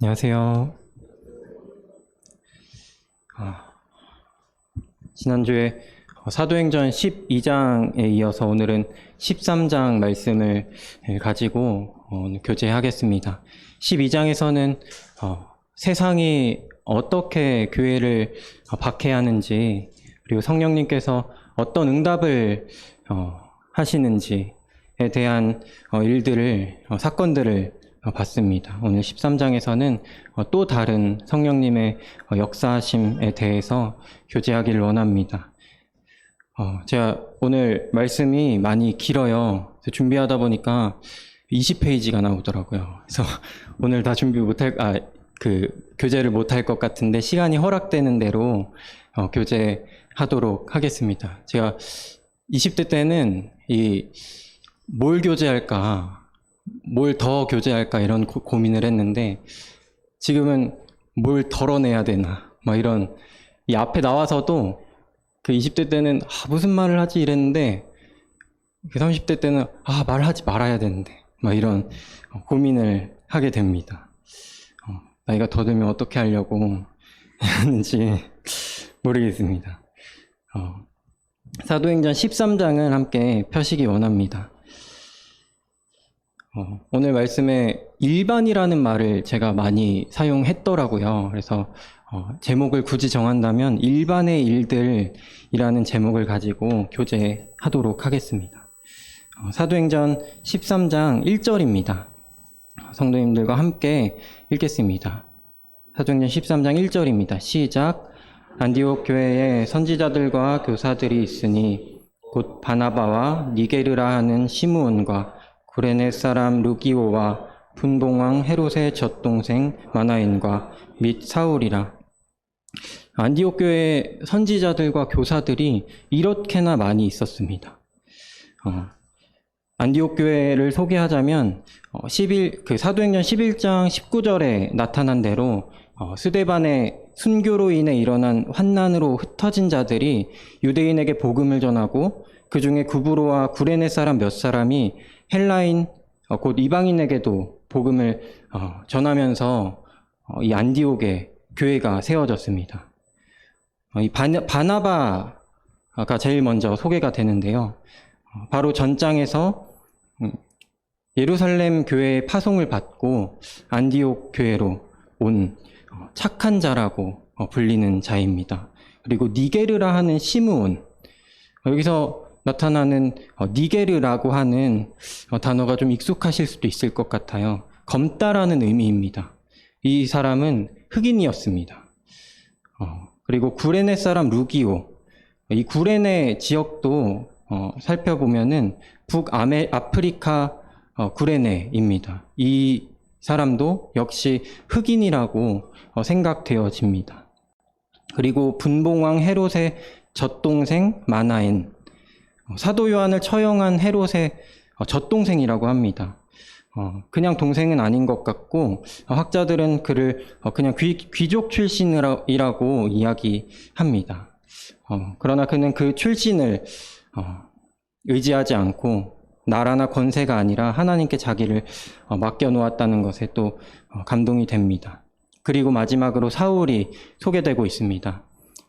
안녕하세요. 지난주에 사도행전 12장에 이어서 오늘은 13장 말씀을 가지고 교제하겠습니다. 12장에서는 세상이 어떻게 교회를 박해야 하는지, 그리고 성령님께서 어떤 응답을 하시는지에 대한 사건들을 봤습니다. 오늘 13장에서는 또 다른 성령님의 역사하심에 대해서 교제하기를 원합니다. 제가 오늘 말씀이 많이 길어요. 준비하다 보니까 20페이지가 나오더라고요. 그래서 오늘 다 교제를 못할 것 같은데 시간이 허락되는 대로 교제하도록 하겠습니다. 제가 20대 때는 뭘 교제할까, 뭘 더 교제할까 이런 고민을 했는데, 지금은 뭘 덜어내야 되나 이런, 이 앞에 나와서도 그 20대 때는 무슨 말을 하지 이랬는데, 그 30대 때는 말하지 말아야 되는데 이런 고민을 하게 됩니다. 나이가 더 들면 어떻게 하려고 하는지 모르겠습니다. 사도행전 13장을 함께 펴시기 원합니다. 오늘 말씀에 일반이라는 말을 제가 많이 사용했더라고요. 그래서 제목을 굳이 정한다면 일반의 일들이라는 제목을 가지고 교제하도록 하겠습니다. 사도행전 13장 1절입니다. 성도님들과 함께 읽겠습니다. 사도행전 13장 1절입니다. 시작. 안디옥 교회에 선지자들과 교사들이 있으니 곧 바나바와 니게르라 하는 시므온과 구레네 사람 루기오와 분봉왕 헤롯의 젖동생 마나엔과 및 사울이라. 안디옥 교회에 선지자들과 교사들이 이렇게나 많이 있었습니다. 안디옥 교회를 소개하자면 사도행전 11장 19절에 나타난 대로 스데반의 순교로 인해 일어난 환난으로 흩어진 자들이 유대인에게 복음을 전하고, 그 중에 구브로와 구레네 사람 몇 사람이 헬라인 곧 이방인에게도 복음을 전하면서 이 안디옥에 교회가 세워졌습니다. 이 바나바가 제일 먼저 소개가 되는데요. 바로 전장에서 예루살렘 교회의 파송을 받고 안디옥 교회로 온 착한 자라고 불리는 자입니다. 그리고 니게르라 하는 시므온, 여기서 나타나는 니게르라고 하는 단어가 좀 익숙하실 수도 있을 것 같아요. 검다라는 의미입니다. 이 사람은 흑인이었습니다. 그리고 구레네 사람 루기오, 이 구레네 지역도 살펴보면은 북아프리카 구레네입니다. 이 사람도 역시 흑인이라고 생각되어집니다. 그리고 분봉왕 헤롯의 젖동생 마나엔, 사도 요한을 처형한 헤롯의 젖동생이라고 합니다. 그냥 동생은 아닌 것 같고, 학자들은 그를 그냥 귀족 출신이라고 이야기합니다. 그러나 그는 그 출신을 의지하지 않고 나라나 권세가 아니라 하나님께 자기를 맡겨놓았다는 것에 또 감동이 됩니다. 그리고 마지막으로 사울이 소개되고 있습니다.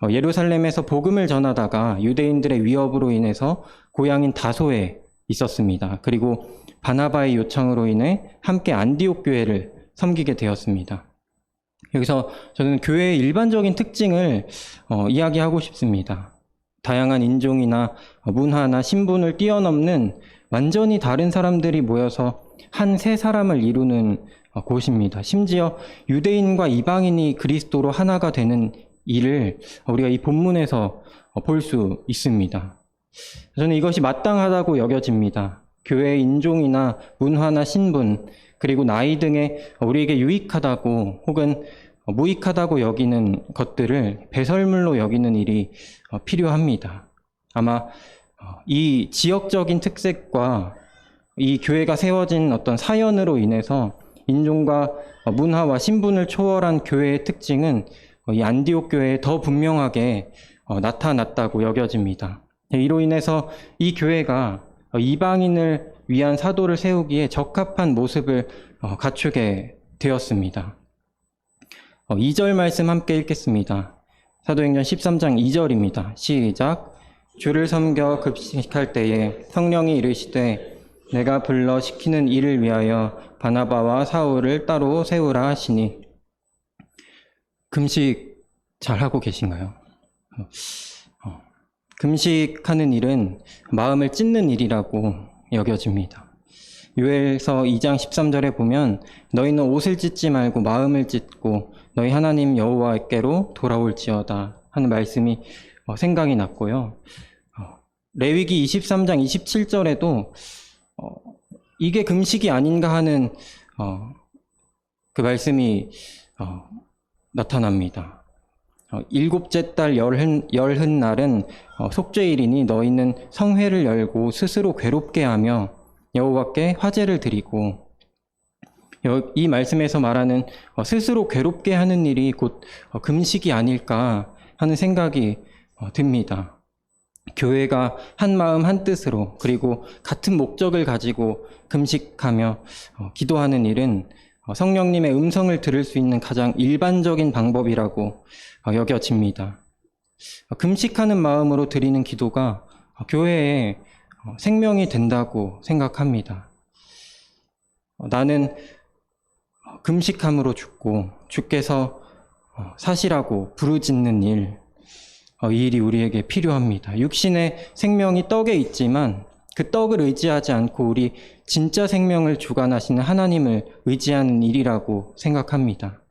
예루살렘에서 복음을 전하다가 유대인들의 위협으로 인해서 고향인 다소에 있었습니다. 그리고 바나바의 요청으로 인해 함께 안디옥 교회를 섬기게 되었습니다. 여기서 저는 교회의 일반적인 특징을 이야기하고 싶습니다. 다양한 인종이나 문화나 신분을 뛰어넘는 완전히 다른 사람들이 모여서 한 세 사람을 이루는 곳입니다. 심지어 유대인과 이방인이 그리스도로 하나가 되는 일을 우리가 이 본문에서 볼 수 있습니다. 저는 이것이 마땅하다고 여겨집니다. 교회의 인종이나 문화나 신분, 그리고 나이 등에 우리에게 유익하다고 혹은 무익하다고 여기는 것들을 배설물로 여기는 일이 필요합니다. 아마 이 지역적인 특색과 이 교회가 세워진 어떤 사연으로 인해서 인종과 문화와 신분을 초월한 교회의 특징은 이 안디옥 교회에 더 분명하게 나타났다고 여겨집니다. 이로 인해서 이 교회가 이방인을 위한 사도를 세우기에 적합한 모습을 갖추게 되었습니다. 2절 말씀 함께 읽겠습니다. 사도행전 13장 2절입니다. 시작. 주를 섬겨 급식할 때에 성령이 이르시되 내가 불러 시키는 일을 위하여 바나바와 사울을 따로 세우라 하시니. 금식 잘하고 계신가요? 금식하는 일은 마음을 찢는 일이라고 여겨집니다. 요엘서 2장 13절에 보면 너희는 옷을 찢지 말고 마음을 찢고 너희 하나님 여호와께로 돌아올지어다 하는 말씀이 생각이 났고요. 레위기 23장 27절에도 이게 금식이 아닌가 하는 그 말씀이 나타납니다. 일곱째 달 열흔날은 속죄일이니 너희는 성회를 열고 스스로 괴롭게 하며 여호와께 화제를 드리고, 이 말씀에서 말하는 스스로 괴롭게 하는 일이 곧 금식이 아닐까 하는 생각이 듭니다. 교회가 한 마음 한 뜻으로 그리고 같은 목적을 가지고 금식하며 기도하는 일은 성령님의 음성을 들을 수 있는 가장 일반적인 방법이라고 여겨집니다. 금식하는 마음으로 드리는 기도가 교회에 생명이 된다고 생각합니다. 나는 금식함으로 죽고 주께서 사시라고 부르짖는 일, 이 일이 우리에게 필요합니다. 육신의 생명이 떡에 있지만 그 떡을 의지하지 않고 우리 진짜 생명을 주관하시는 하나님을 의지하는 일이라고 생각합니다.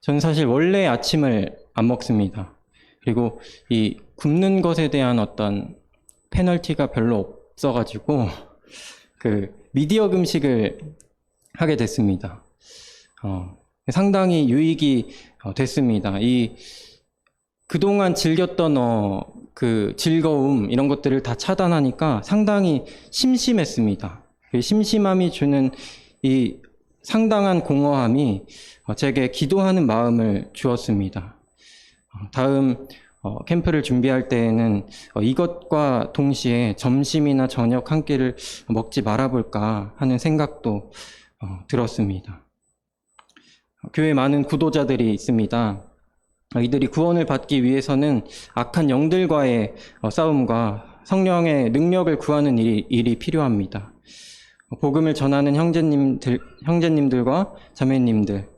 저는 사실 원래 아침을 안 먹습니다. 그리고 이 굶는 것에 대한 어떤 페널티가 별로 없어가지고 그 미디어 금식을 하게 됐습니다. 상당히 유익이 됐습니다. 그동안 즐겼던 그 즐거움 이런 것들을 다 차단하니까 상당히 심심했습니다. 그 심심함이 주는 이 상당한 공허함이 제게 기도하는 마음을 주었습니다. 다음 캠프를 준비할 때에는 이것과 동시에 점심이나 저녁 한 끼를 먹지 말아볼까 하는 생각도 들었습니다. 교회에 많은 구도자들이 있습니다. 이들이 구원을 받기 위해서는 악한 영들과의 싸움과 성령의 능력을 구하는 일이 필요합니다. 복음을 전하는 형제님들과 자매님들,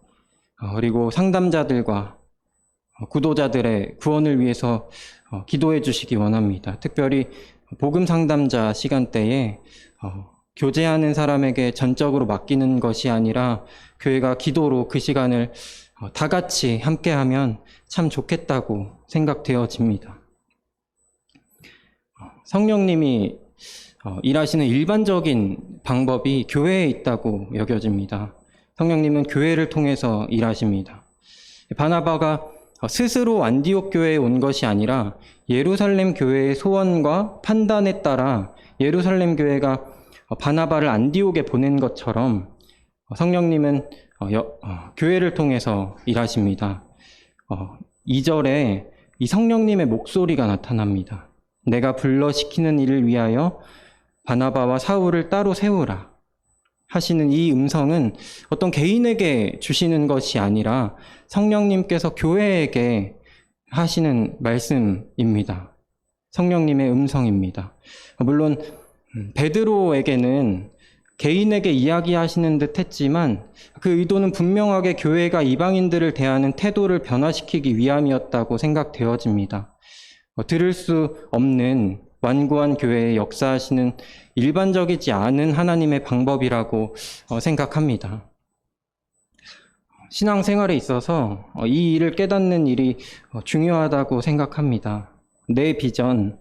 그리고 상담자들과 구도자들의 구원을 위해서 기도해 주시기 원합니다. 특별히 복음 상담자 시간대에 교제하는 사람에게 전적으로 맡기는 것이 아니라 교회가 기도로 그 시간을 다 같이 함께하면 참 좋겠다고 생각되어집니다. 성령님이 일하시는 일반적인 방법이 교회에 있다고 여겨집니다. 성령님은 교회를 통해서 일하십니다. 바나바가 스스로 안디옥 교회에 온 것이 아니라 예루살렘 교회의 소원과 판단에 따라 예루살렘 교회가 바나바를 안디옥에 보낸 것처럼 성령님은 교회를 통해서 일하십니다. 2절에 이 성령님의 목소리가 나타납니다. 내가 불러 시키는 일을 위하여 바나바와 사울을 따로 세우라 하시는 이 음성은 어떤 개인에게 주시는 것이 아니라 성령님께서 교회에게 하시는 말씀입니다. 성령님의 음성입니다. 물론 베드로에게는 개인에게 이야기하시는 듯 했지만 그 의도는 분명하게 교회가 이방인들을 대하는 태도를 변화시키기 위함이었다고 생각되어집니다. 들을 수 없는 완고한 교회에 역사하시는 일반적이지 않은 하나님의 방법이라고 생각합니다. 신앙생활에 있어서 이 일을 깨닫는 일이 중요하다고 생각합니다. 내 비전,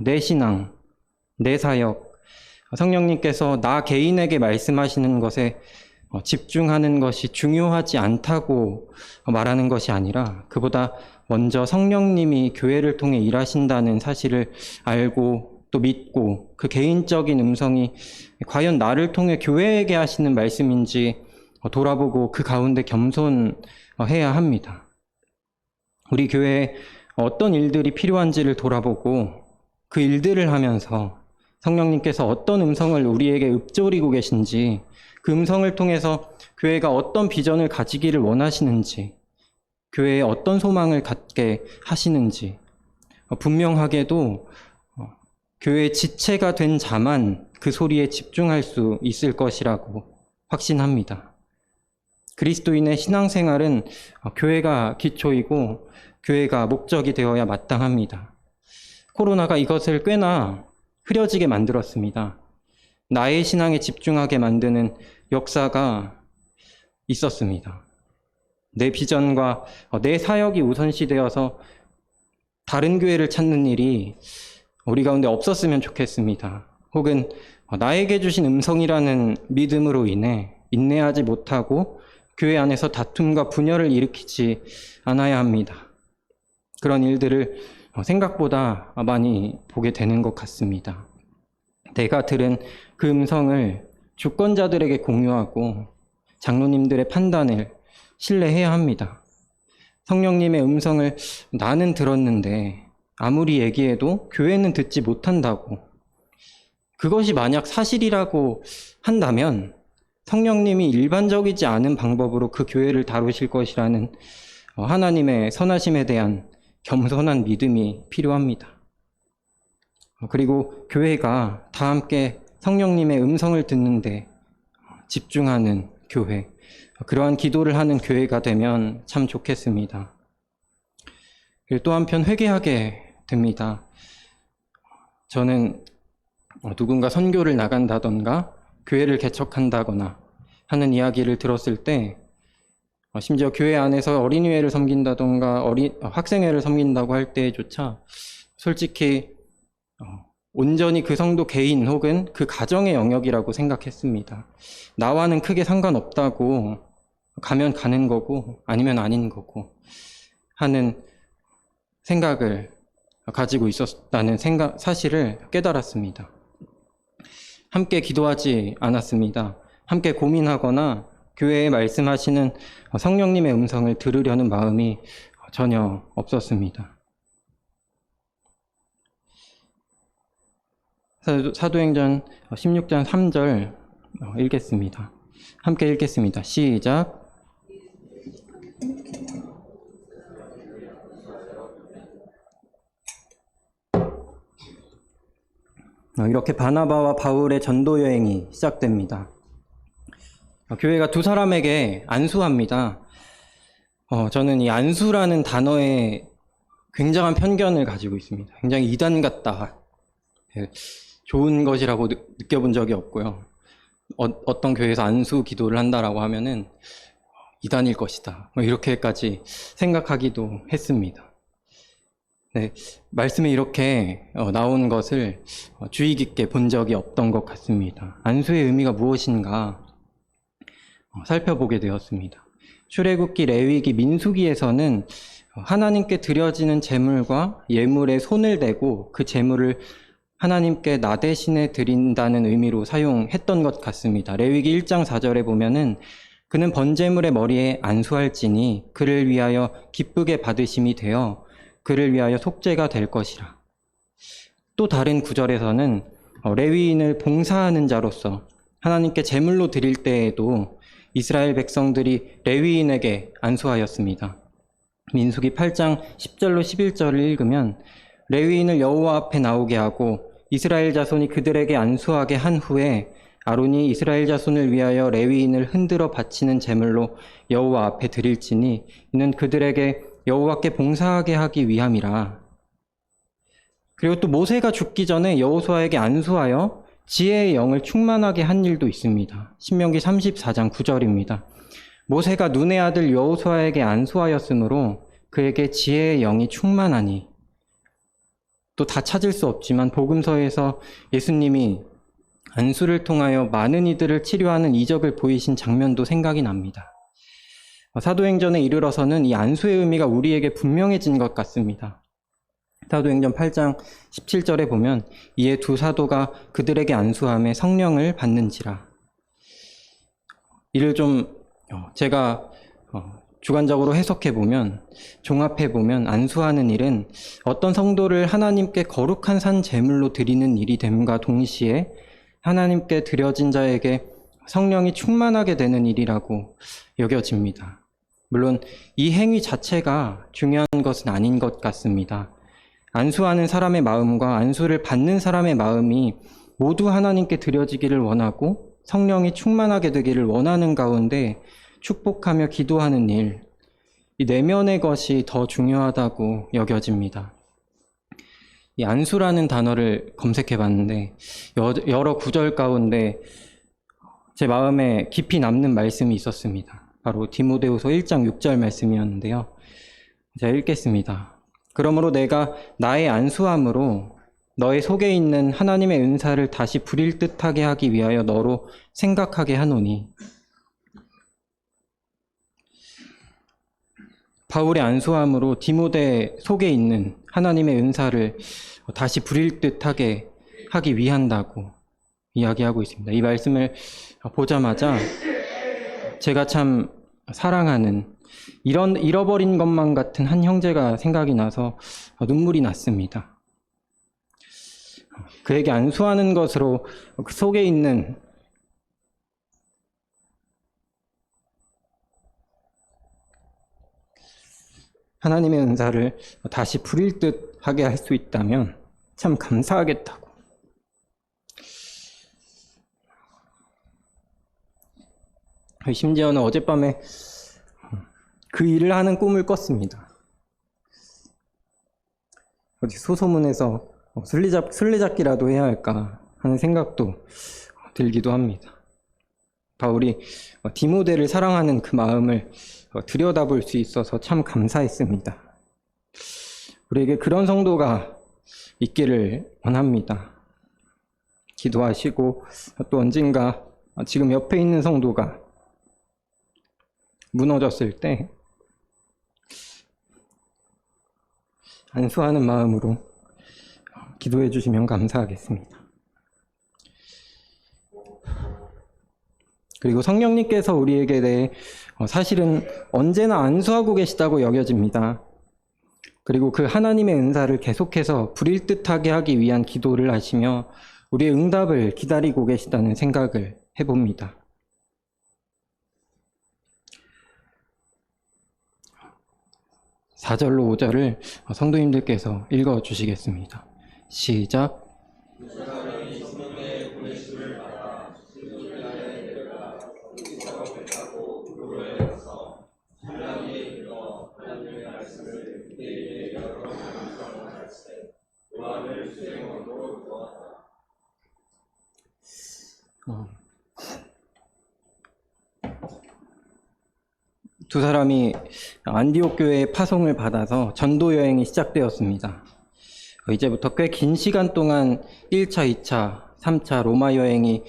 내 신앙, 내 사역, 성령님께서 나 개인에게 말씀하시는 것에 집중하는 것이 중요하지 않다고 말하는 것이 아니라 그보다 먼저 성령님이 교회를 통해 일하신다는 사실을 알고 또 믿고 그 개인적인 음성이 과연 나를 통해 교회에게 하시는 말씀인지 돌아보고 그 가운데 겸손해야 합니다. 우리 교회에 어떤 일들이 필요한지를 돌아보고 그 일들을 하면서 성령님께서 어떤 음성을 우리에게 읊조리고 계신지 그 음성을 통해서 교회가 어떤 비전을 가지기를 원하시는지, 교회에 어떤 소망을 갖게 하시는지, 분명하게도 교회의 지체가 된 자만 그 소리에 집중할 수 있을 것이라고 확신합니다. 그리스도인의 신앙생활은 교회가 기초이고 교회가 목적이 되어야 마땅합니다. 코로나가 이것을 꽤나 흐려지게 만들었습니다. 나의 신앙에 집중하게 만드는 역사가 있었습니다. 내 비전과 내 사역이 우선시되어서 다른 교회를 찾는 일이 우리 가운데 없었으면 좋겠습니다. 혹은 나에게 주신 음성이라는 믿음으로 인해 인내하지 못하고 교회 안에서 다툼과 분열을 일으키지 않아야 합니다. 그런 일들을 생각보다 많이 보게 되는 것 같습니다. 내가 들은 그 음성을 주권자들에게 공유하고 장로님들의 판단을 신뢰해야 합니다. 성령님의 음성을 나는 들었는데 아무리 얘기해도 교회는 듣지 못한다고. 그것이 만약 사실이라고 한다면 성령님이 일반적이지 않은 방법으로 그 교회를 다루실 것이라는 하나님의 선하심에 대한 겸손한 믿음이 필요합니다. 그리고 교회가 다 함께 성령님의 음성을 듣는데 집중하는 교회, 그러한 기도를 하는 교회가 되면 참 좋겠습니다. 또 한편 회개하게 됩니다. 저는 누군가 선교를 나간다던가 교회를 개척한다거나 하는 이야기를 들었을 때 심지어 교회 안에서 어린이회를 섬긴다던가 학생회를 섬긴다고 할 때조차 솔직히 온전히 그 성도 개인 혹은 그 가정의 영역이라고 생각했습니다. 나와는 크게 상관없다고, 가면 가는 거고 아니면 아닌 거고 하는 생각을 가지고 있었다는 사실을 깨달았습니다. 함께 기도하지 않았습니다. 함께 고민하거나 교회에 말씀하시는 성령님의 음성을 들으려는 마음이 전혀 없었습니다. 사도행전 16장 3절 읽겠습니다. 함께 읽겠습니다. 시작. 이렇게 바나바와 바울의 전도 여행이 시작됩니다. 교회가 두 사람에게 안수합니다. 저는 이 안수라는 단어에 굉장한 편견을 가지고 있습니다. 굉장히 이단 같다. 좋은 것이라고 느껴본 적이 없고요. 어떤 교회에서 안수 기도를 한다라고 하면은 이단일 것이다. 이렇게까지 생각하기도 했습니다. 네, 말씀에 이렇게 나온 것을 주의 깊게 본 적이 없던 것 같습니다. 안수의 의미가 무엇인가 살펴보게 되었습니다. 출애굽기, 레위기, 민수기에서는 하나님께 드려지는 제물과 예물에 손을 대고 그 제물을 하나님께 나 대신에 드린다는 의미로 사용했던 것 같습니다. 레위기 1장 4절에 보면은 그는 번제물의 머리에 안수할지니 그를 위하여 기쁘게 받으심이 되어 그를 위하여 속죄가 될 것이라. 또 다른 구절에서는 레위인을 봉사하는 자로서 하나님께 제물로 드릴 때에도 이스라엘 백성들이 레위인에게 안수하였습니다. 민수기 8장 10절로 11절을 읽으면 레위인을 여호와 앞에 나오게 하고 이스라엘 자손이 그들에게 안수하게 한 후에 아론이 이스라엘 자손을 위하여 레위인을 흔들어 바치는 제물로 여호와 앞에 드릴지니 이는 그들에게 여호와께 봉사하게 하기 위함이라. 그리고 또 모세가 죽기 전에 여호수아에게 안수하여 지혜의 영을 충만하게 한 일도 있습니다. 신명기 34장 9절입니다. 모세가 눈의 아들 여호수아에게 안수하였으므로 그에게 지혜의 영이 충만하니. 또 다 찾을 수 없지만 복음서에서 예수님이 안수를 통하여 많은 이들을 치료하는 이적을 보이신 장면도 생각이 납니다. 사도행전에 이르러서는 이 안수의 의미가 우리에게 분명해진 것 같습니다. 사도행전 8장 17절에 보면 이에 두 사도가 그들에게 안수함에 성령을 받는지라. 이를 좀 제가 주관적으로 해석해보면, 종합해보면 안수하는 일은 어떤 성도를 하나님께 거룩한 산 제물로 드리는 일이 됨과 동시에 하나님께 드려진 자에게 성령이 충만하게 되는 일이라고 여겨집니다. 물론 이 행위 자체가 중요한 것은 아닌 것 같습니다. 안수하는 사람의 마음과 안수를 받는 사람의 마음이 모두 하나님께 드려지기를 원하고 성령이 충만하게 되기를 원하는 가운데 축복하며 기도하는 일, 이 내면의 것이 더 중요하다고 여겨집니다. 이 안수라는 단어를 검색해 봤는데 여러 구절 가운데 제 마음에 깊이 남는 말씀이 있었습니다. 바로 디모데후서 1장 6절 말씀이었는데요. 제가 읽겠습니다. 그러므로 내가 나의 안수함으로 너의 속에 있는 하나님의 은사를 다시 부릴 듯하게 하기 위하여 너로 생각하게 하노니. 바울의 안수함으로 디모데 속에 있는 하나님의 은사를 다시 부릴 듯하게 하기 위한다고 이야기하고 있습니다. 이 말씀을 보자마자 제가 참 사랑하는 잃어버린 것만 같은 한 형제가 생각이 나서 눈물이 났습니다. 그에게 안수하는 것으로 그 속에 있는 하나님의 은사를 다시 부릴 듯 하게 할 수 있다면 참 감사하겠다고. 심지어는 어젯밤에 그 일을 하는 꿈을 꿨습니다. 어디 소소문에서 술래잡기라도 해야 할까 하는 생각도 들기도 합니다. 바울이 디모데를 사랑하는 그 마음을 들여다볼 수 있어서 참 감사했습니다. 우리에게 그런 성도가 있기를 원합니다. 기도하시고 또 언젠가 지금 옆에 있는 성도가 무너졌을 때 안수하는 마음으로 기도해 주시면 감사하겠습니다. 그리고 성령님께서 우리에게 대해 사실은 언제나 안수하고 계시다고 여겨집니다. 그리고 그 하나님의 은사를 계속해서 부릴 듯하게 하기 위한 기도를 하시며 우리의 응답을 기다리고 계시다는 생각을 해봅니다. (4절로) (5절을) 성도님들께서 읽어주시겠습니다. 시작. 두 사람이 안디옥 교회의 파송을 받아서 전도 여행이 시작되었습니다. 이제부터 꽤 긴 시간 동안 1차, 2차, 3차 로마 여행이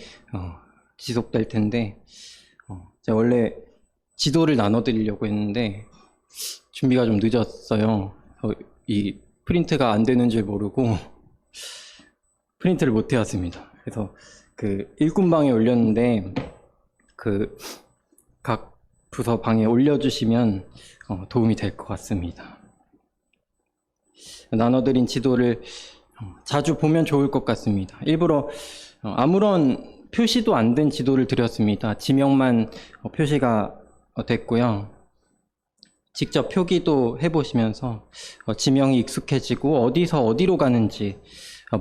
지속될 텐데 제가 원래 지도를 나눠드리려고 했는데 준비가 좀 늦었어요. 이 프린트가 안 되는 줄 모르고 프린트를 못 해왔습니다. 그래서 그 일꾼방에 올렸는데 그 각 부서 방에 올려주시면 도움이 될 것 같습니다. 나눠드린 지도를 자주 보면 좋을 것 같습니다. 일부러 아무런 표시도 안 된 지도를 드렸습니다. 지명만 표시가 됐고요. 직접 표기도 해보시면서 지명이 익숙해지고 어디서 어디로 가는지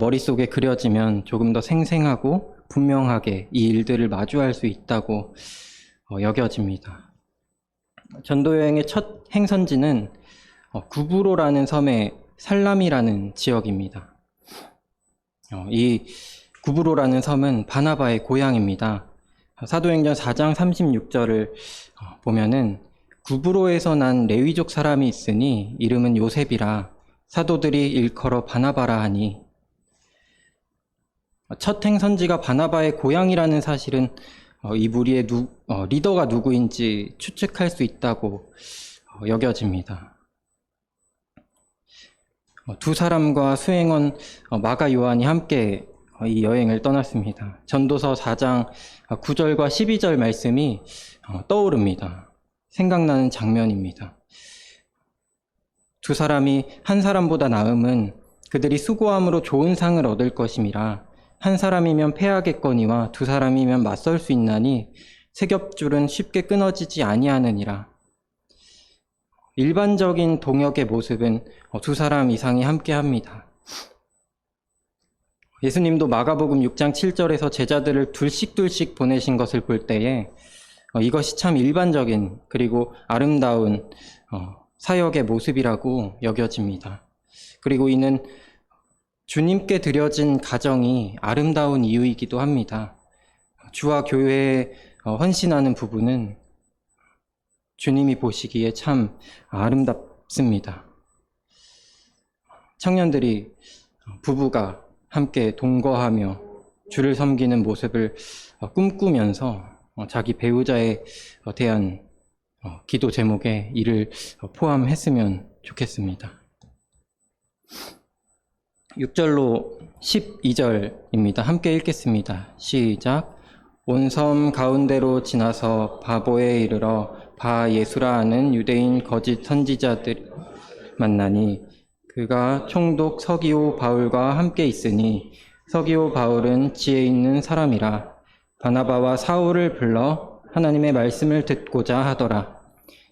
머릿속에 그려지면 조금 더 생생하고 분명하게 이 일들을 마주할 수 있다고 여겨집니다. 전도여행의 첫 행선지는 구브로라는 섬의 살람이라는 지역입니다. 이 구브로라는 섬은 바나바의 고향입니다. 사도행전 4장 36절을 보면은 구브로에서 난 레위족 사람이 있으니 이름은 요셉이라 사도들이 일컬어 바나바라 하니. 첫 행선지가 바나바의 고향이라는 사실은 이 무리의 리더가 누구인지 추측할 수 있다고 여겨집니다. 두 사람과 수행원 마가 요한이 함께 이 여행을 떠났습니다. 전도서 4장 9절과 12절 말씀이 떠오릅니다. 생각나는 장면입니다. 두 사람이 한 사람보다 나음은 그들이 수고함으로 좋은 상을 얻을 것임이라 한 사람이면 패하겠거니와 두 사람이면 맞설 수 있나니 세 겹줄은 쉽게 끊어지지 아니하느니라. 일반적인 동역의 모습은 두 사람 이상이 함께합니다. 예수님도 마가복음 6장 7절에서 제자들을 둘씩 보내신 것을 볼 때에 이것이 참 일반적인 그리고 아름다운 사역의 모습이라고 여겨집니다. 그리고 이는 주님께 드려진 가정이 아름다운 이유이기도 합니다. 주와 교회에 헌신하는 부분은 주님이 보시기에 참 아름답습니다. 청년들이 부부가 함께 동거하며 주를 섬기는 모습을 꿈꾸면서 자기 배우자에 대한 기도 제목에 이를 포함했으면 좋겠습니다. 6절로 12절입니다. 함께 읽겠습니다. 시작. 온 섬 가운데로 지나서 바보에 이르러 바 예수라 하는 유대인 거짓 선지자들 만나니 그가 총독 서기오 바울과 함께 있으니 서기오 바울은 지혜 있는 사람이라 바나바와 사울을 불러 하나님의 말씀을 듣고자 하더라.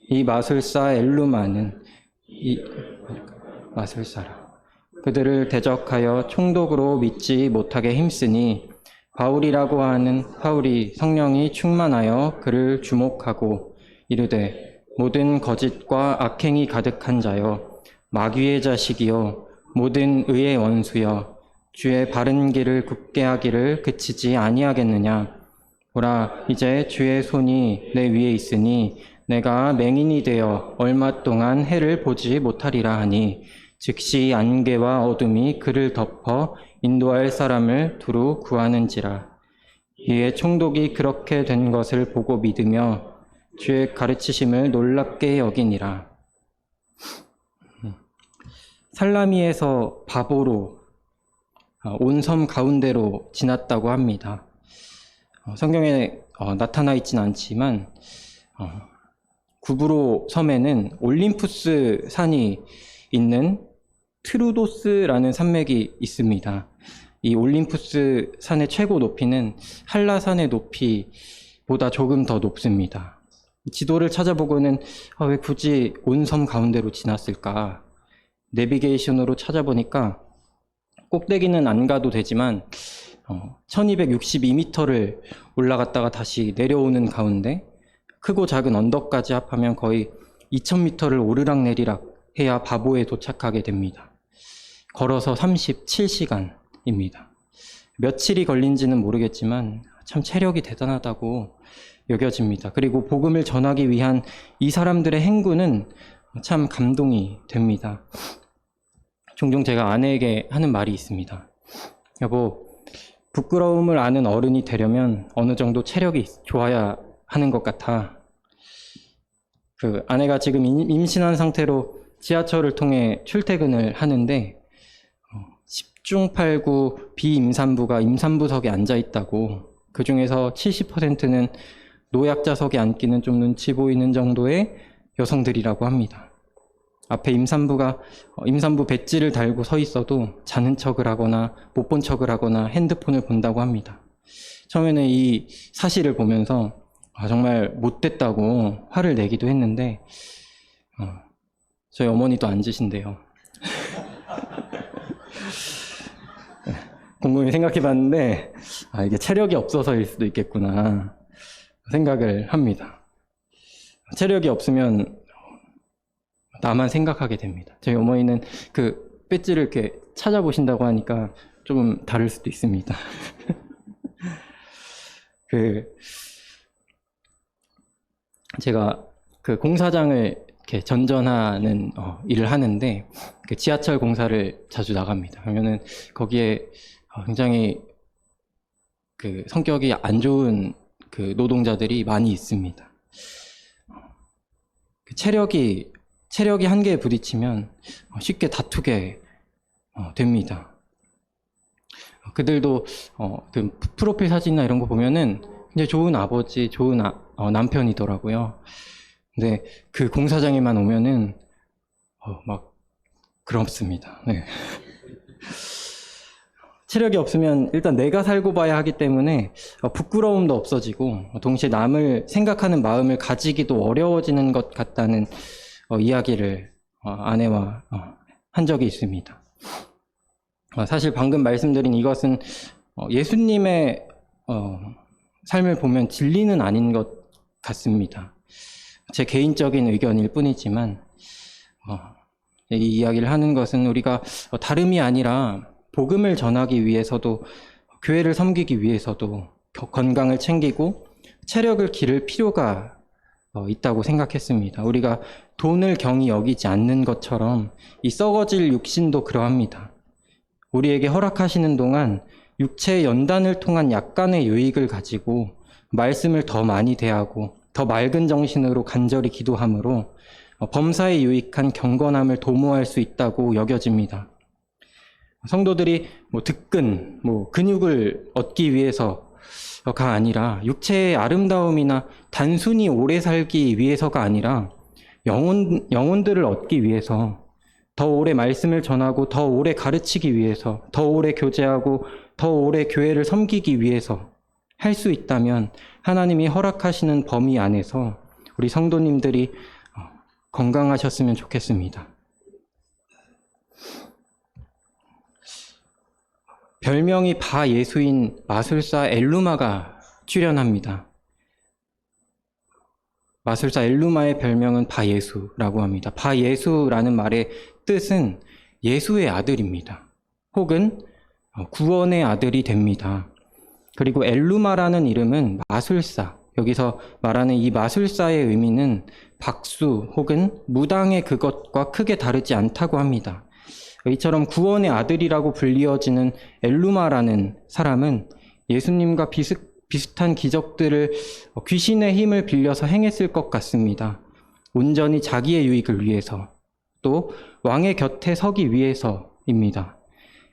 이 마술사 엘루마는 마술사라. 그들을 대적하여 총독으로 믿지 못하게 힘쓰니 바울이라고 하는 바울이 성령이 충만하여 그를 주목하고 이르되 모든 거짓과 악행이 가득한 자여 마귀의 자식이여 모든 의의 원수여 주의 바른 길을 굳게 하기를 그치지 아니하겠느냐. 보라 이제 주의 손이 내 위에 있으니 내가 맹인이 되어 얼마 동안 해를 보지 못하리라 하니 즉시 안개와 어둠이 그를 덮어 인도할 사람을 두루 구하는지라. 이에 총독이 그렇게 된 것을 보고 믿으며 주의 가르치심을 놀랍게 여기니라. 살라미에서 바보로 온 섬 가운데로 지났다고 합니다. 성경에 나타나 있진 않지만 구브로 섬에는 올림푸스 산이 있는 트루도스라는 산맥이 있습니다. 이 올림푸스 산의 최고 높이는 한라산의 높이보다 조금 더 높습니다. 지도를 찾아보고는 왜 굳이 온 섬 가운데로 지났을까? 내비게이션으로 찾아보니까 꼭대기는 안 가도 되지만 1262m를 올라갔다가 다시 내려오는 가운데 크고 작은 언덕까지 합하면 거의 2000m를 오르락내리락 해야 바보에 도착하게 됩니다. 걸어서 37시간입니다. 며칠이 걸린지는 모르겠지만 참 체력이 대단하다고 여겨집니다. 그리고 복음을 전하기 위한 이 사람들의 행군은 참 감동이 됩니다. 종종 제가 아내에게 하는 말이 있습니다. 여보, 부끄러움을 아는 어른이 되려면 어느 정도 체력이 좋아야 하는 것 같아. 아내가 지금 임신한 상태로 지하철을 통해 출퇴근을 하는데 10중 8구 비임산부가 임산부석에 앉아 있다고. 그 중에서 70%는 노약자석에 앉기는 좀 눈치 보이는 정도의 여성들이라고 합니다. 앞에 임산부 배지를 달고 서 있어도 자는 척을 하거나 못 본 척을 하거나 핸드폰을 본다고 합니다. 처음에는 이 사실을 보면서 정말 못됐다고 화를 내기도 했는데 저희 어머니도 앉으신대요. 곰곰이 생각해봤는데 이게 체력이 없어서일 수도 있겠구나 생각을 합니다. 체력이 없으면 나만 생각하게 됩니다. 저희 어머니는 그 배지를 이렇게 찾아보신다고 하니까 조금 다를 수도 있습니다. 제가 그 공사장을 이렇게 전전하는 일을 하는데 그 지하철 공사를 자주 나갑니다. 그러면은 거기에 굉장히 그 성격이 안 좋은 그 노동자들이 많이 있습니다. 그 체력이 한계에 부딪히면 쉽게 다투게 됩니다. 그들도 그 프로필 사진이나 이런 거 보면은 굉장히 좋은 아버지, 좋은 남편이더라고요. 근데 그 공사장에만 오면은 막 그렇습니다. 네. 체력이 없으면 일단 내가 살고 봐야 하기 때문에 부끄러움도 없어지고 동시에 남을 생각하는 마음을 가지기도 어려워지는 것 같다는 이야기를 아내와 한 적이 있습니다. 사실 방금 말씀드린 이것은 예수님의 삶을 보면 진리는 아닌 것 같습니다. 제 개인적인 의견일 뿐이지만 이 이야기를 하는 것은 우리가 다름이 아니라 복음을 전하기 위해서도 교회를 섬기기 위해서도 건강을 챙기고 체력을 기를 필요가 있다고 생각했습니다. 우리가 돈을 경히 여기지 않는 것처럼 이 썩어질 육신도 그러합니다. 우리에게 허락하시는 동안 육체의 연단을 통한 약간의 유익을 가지고 말씀을 더 많이 대하고 더 맑은 정신으로 간절히 기도함으로 범사에 유익한 경건함을 도모할 수 있다고 여겨집니다. 성도들이 득근, 근육을 얻기 위해서가 아니라 육체의 아름다움이나 단순히 오래 살기 위해서가 아니라 영혼들을 얻기 위해서 더 오래 말씀을 전하고 더 오래 가르치기 위해서 더 오래 교제하고 더 오래 교회를 섬기기 위해서 할 수 있다면 하나님이 허락하시는 범위 안에서 우리 성도님들이 건강하셨으면 좋겠습니다. 별명이 바예수인 마술사 엘루마가 출연합니다. 마술사 엘루마의 별명은 바예수라고 합니다. 바예수라는 말의 뜻은 예수의 아들입니다. 혹은 구원의 아들이 됩니다. 그리고 엘루마라는 이름은 마술사, 여기서 말하는 이 마술사의 의미는 박수 혹은 무당의 그것과 크게 다르지 않다고 합니다. 이처럼 구원의 아들이라고 불리어지는 엘루마라는 사람은 예수님과 비슷한 기적들을 귀신의 힘을 빌려서 행했을 것 같습니다. 온전히 자기의 유익을 위해서, 또 왕의 곁에 서기 위해서입니다.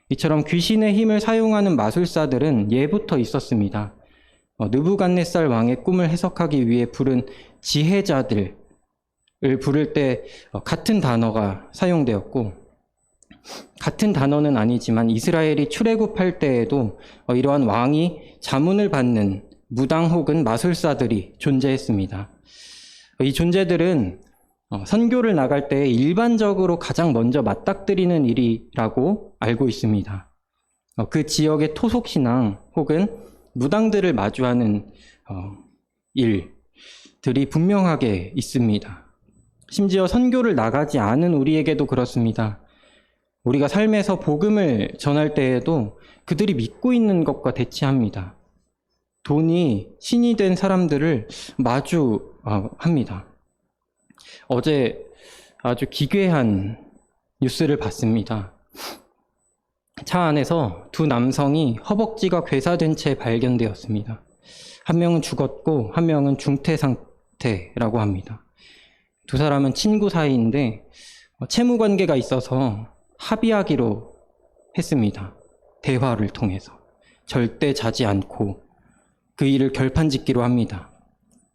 이처럼 귀신의 힘을 사용하는 마술사들은 예부터 있었습니다. 느부갓네살 왕의 꿈을 해석하기 위해 부른 지혜자들을 부를 때 같은 단어가 사용되었고, 같은 단어는 아니지만 이스라엘이 출애굽할 때에도 이러한 왕이 자문을 받는 무당 혹은 마술사들이 존재했습니다. 이 존재들은 선교를 나갈 때 일반적으로 가장 먼저 맞닥뜨리는 일이라고 알고 있습니다. 그 지역의 토속신앙 혹은 무당들을 마주하는 일들이 분명하게 있습니다. 심지어 선교를 나가지 않은 우리에게도 그렇습니다. 우리가 삶에서 복음을 전할 때에도 그들이 믿고 있는 것과 대치합니다. 돈이 신이 된 사람들을 마주합니다. 어제 아주 기괴한 뉴스를 봤습니다. 차 안에서 두 남성이 허벅지가 괴사된 채 발견되었습니다. 한 명은 죽었고 한 명은 중태 상태라고 합니다. 두 사람은 친구 사이인데 채무 관계가 있어서 합의하기로 했습니다. 대화를 통해서 절대 자지 않고 그 일을 결판짓기로 합니다.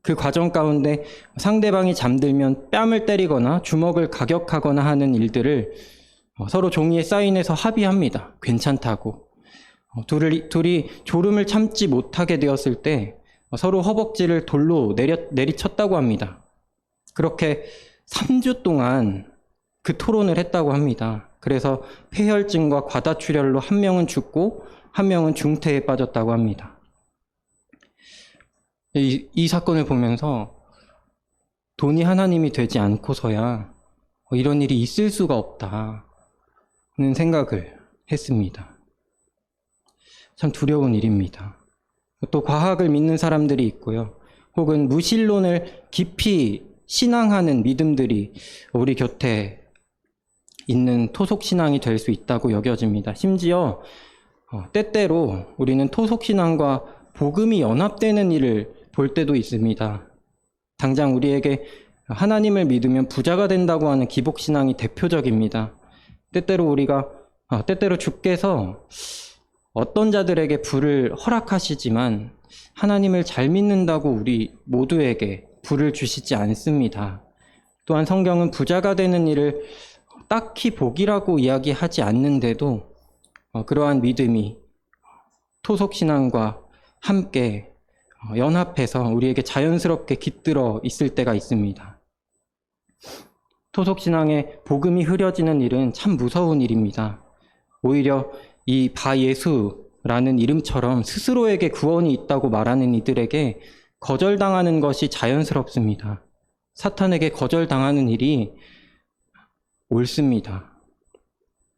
그 과정 가운데 상대방이 잠들면 뺨을 때리거나 주먹을 가격하거나 하는 일들을 서로 종이에 사인해서 합의합니다. 괜찮다고. 둘이 졸음을 참지 못하게 되었을 때 서로 허벅지를 돌로 내리쳤다고 합니다. 그렇게 3주 동안 그 토론을 했다고 합니다. 그래서 폐혈증과 과다출혈로 한 명은 죽고 한 명은 중태에 빠졌다고 합니다. 이 사건을 보면서 돈이 하나님이 되지 않고서야 이런 일이 있을 수가 없다는 생각을 했습니다. 참 두려운 일입니다. 또 과학을 믿는 사람들이 있고요. 혹은 무신론을 깊이 신앙하는 믿음들이 우리 곁에 있는 토속신앙이 될 수 있다고 여겨집니다. 심지어 때때로 우리는 토속신앙과 복음이 연합되는 일을 볼 때도 있습니다. 당장 우리에게 하나님을 믿으면 부자가 된다고 하는 기복신앙이 대표적입니다. 때때로 주께서 어떤 자들에게 부를 허락하시지만 하나님을 잘 믿는다고 우리 모두에게 부를 주시지 않습니다. 또한 성경은 부자가 되는 일을 딱히 복이라고 이야기하지 않는데도 그러한 믿음이 토속신앙과 함께 연합해서 우리에게 자연스럽게 깃들어 있을 때가 있습니다. 토속신앙에 복음이 흐려지는 일은 참 무서운 일입니다. 오히려 이 바예수라는 이름처럼 스스로에게 구원이 있다고 말하는 이들에게 거절당하는 것이 자연스럽습니다. 사탄에게 거절당하는 일이 옳습니다.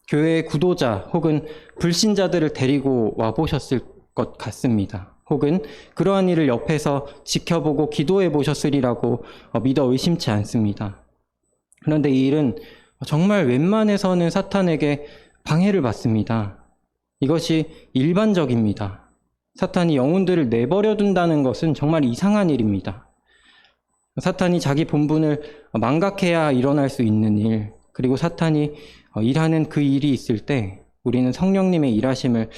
교회의 구도자 혹은 불신자들을 데리고 와보셨을 것 같습니다. 혹은 그러한 일을 옆에서 지켜보고 기도해 보셨으리라고 믿어 의심치 않습니다. 그런데 이 일은 정말 웬만해서는 사탄에게 방해를 받습니다. 이것이 일반적입니다. 사탄이 영혼들을 내버려 둔다는 것은 정말 이상한 일입니다. 사탄이 자기 본분을 망각해야 일어날 수 있는 일, 그리고 사탄이 일하는 그 일이 있을 때 우리는 성령님의 일하심을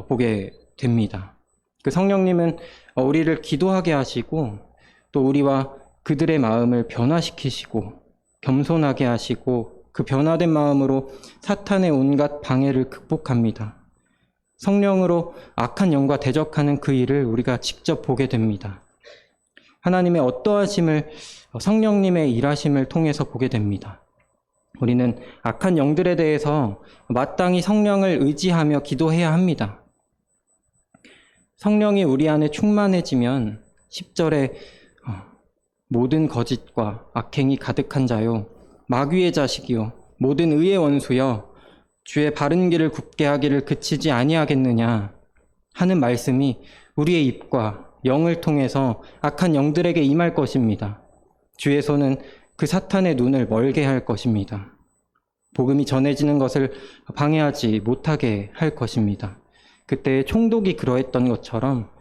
보게 됩니다. 그 성령님은 우리를 기도하게 하시고 또 우리와 그들의 마음을 변화시키시고 겸손하게 하시고 그 변화된 마음으로 사탄의 온갖 방해를 극복합니다. 성령으로 악한 영과 대적하는 그 일을 우리가 직접 보게 됩니다. 하나님의 어떠하심을 성령님의 일하심을 통해서 보게 됩니다. 우리는 악한 영들에 대해서 마땅히 성령을 의지하며 기도해야 합니다. 성령이 우리 안에 충만해지면 10절에 모든 거짓과 악행이 가득한 자요 마귀의 자식이요 모든 의의 원수여 주의 바른 길을 굽게 하기를 그치지 아니하겠느냐 하는 말씀이 우리의 입과 영을 통해서 악한 영들에게 임할 것입니다. 주의 손은 그 사탄의 눈을 멀게 할 것입니다. 복음이 전해지는 것을 방해하지 못하게 할 것입니다. 그때 총독이 그러했던 것처럼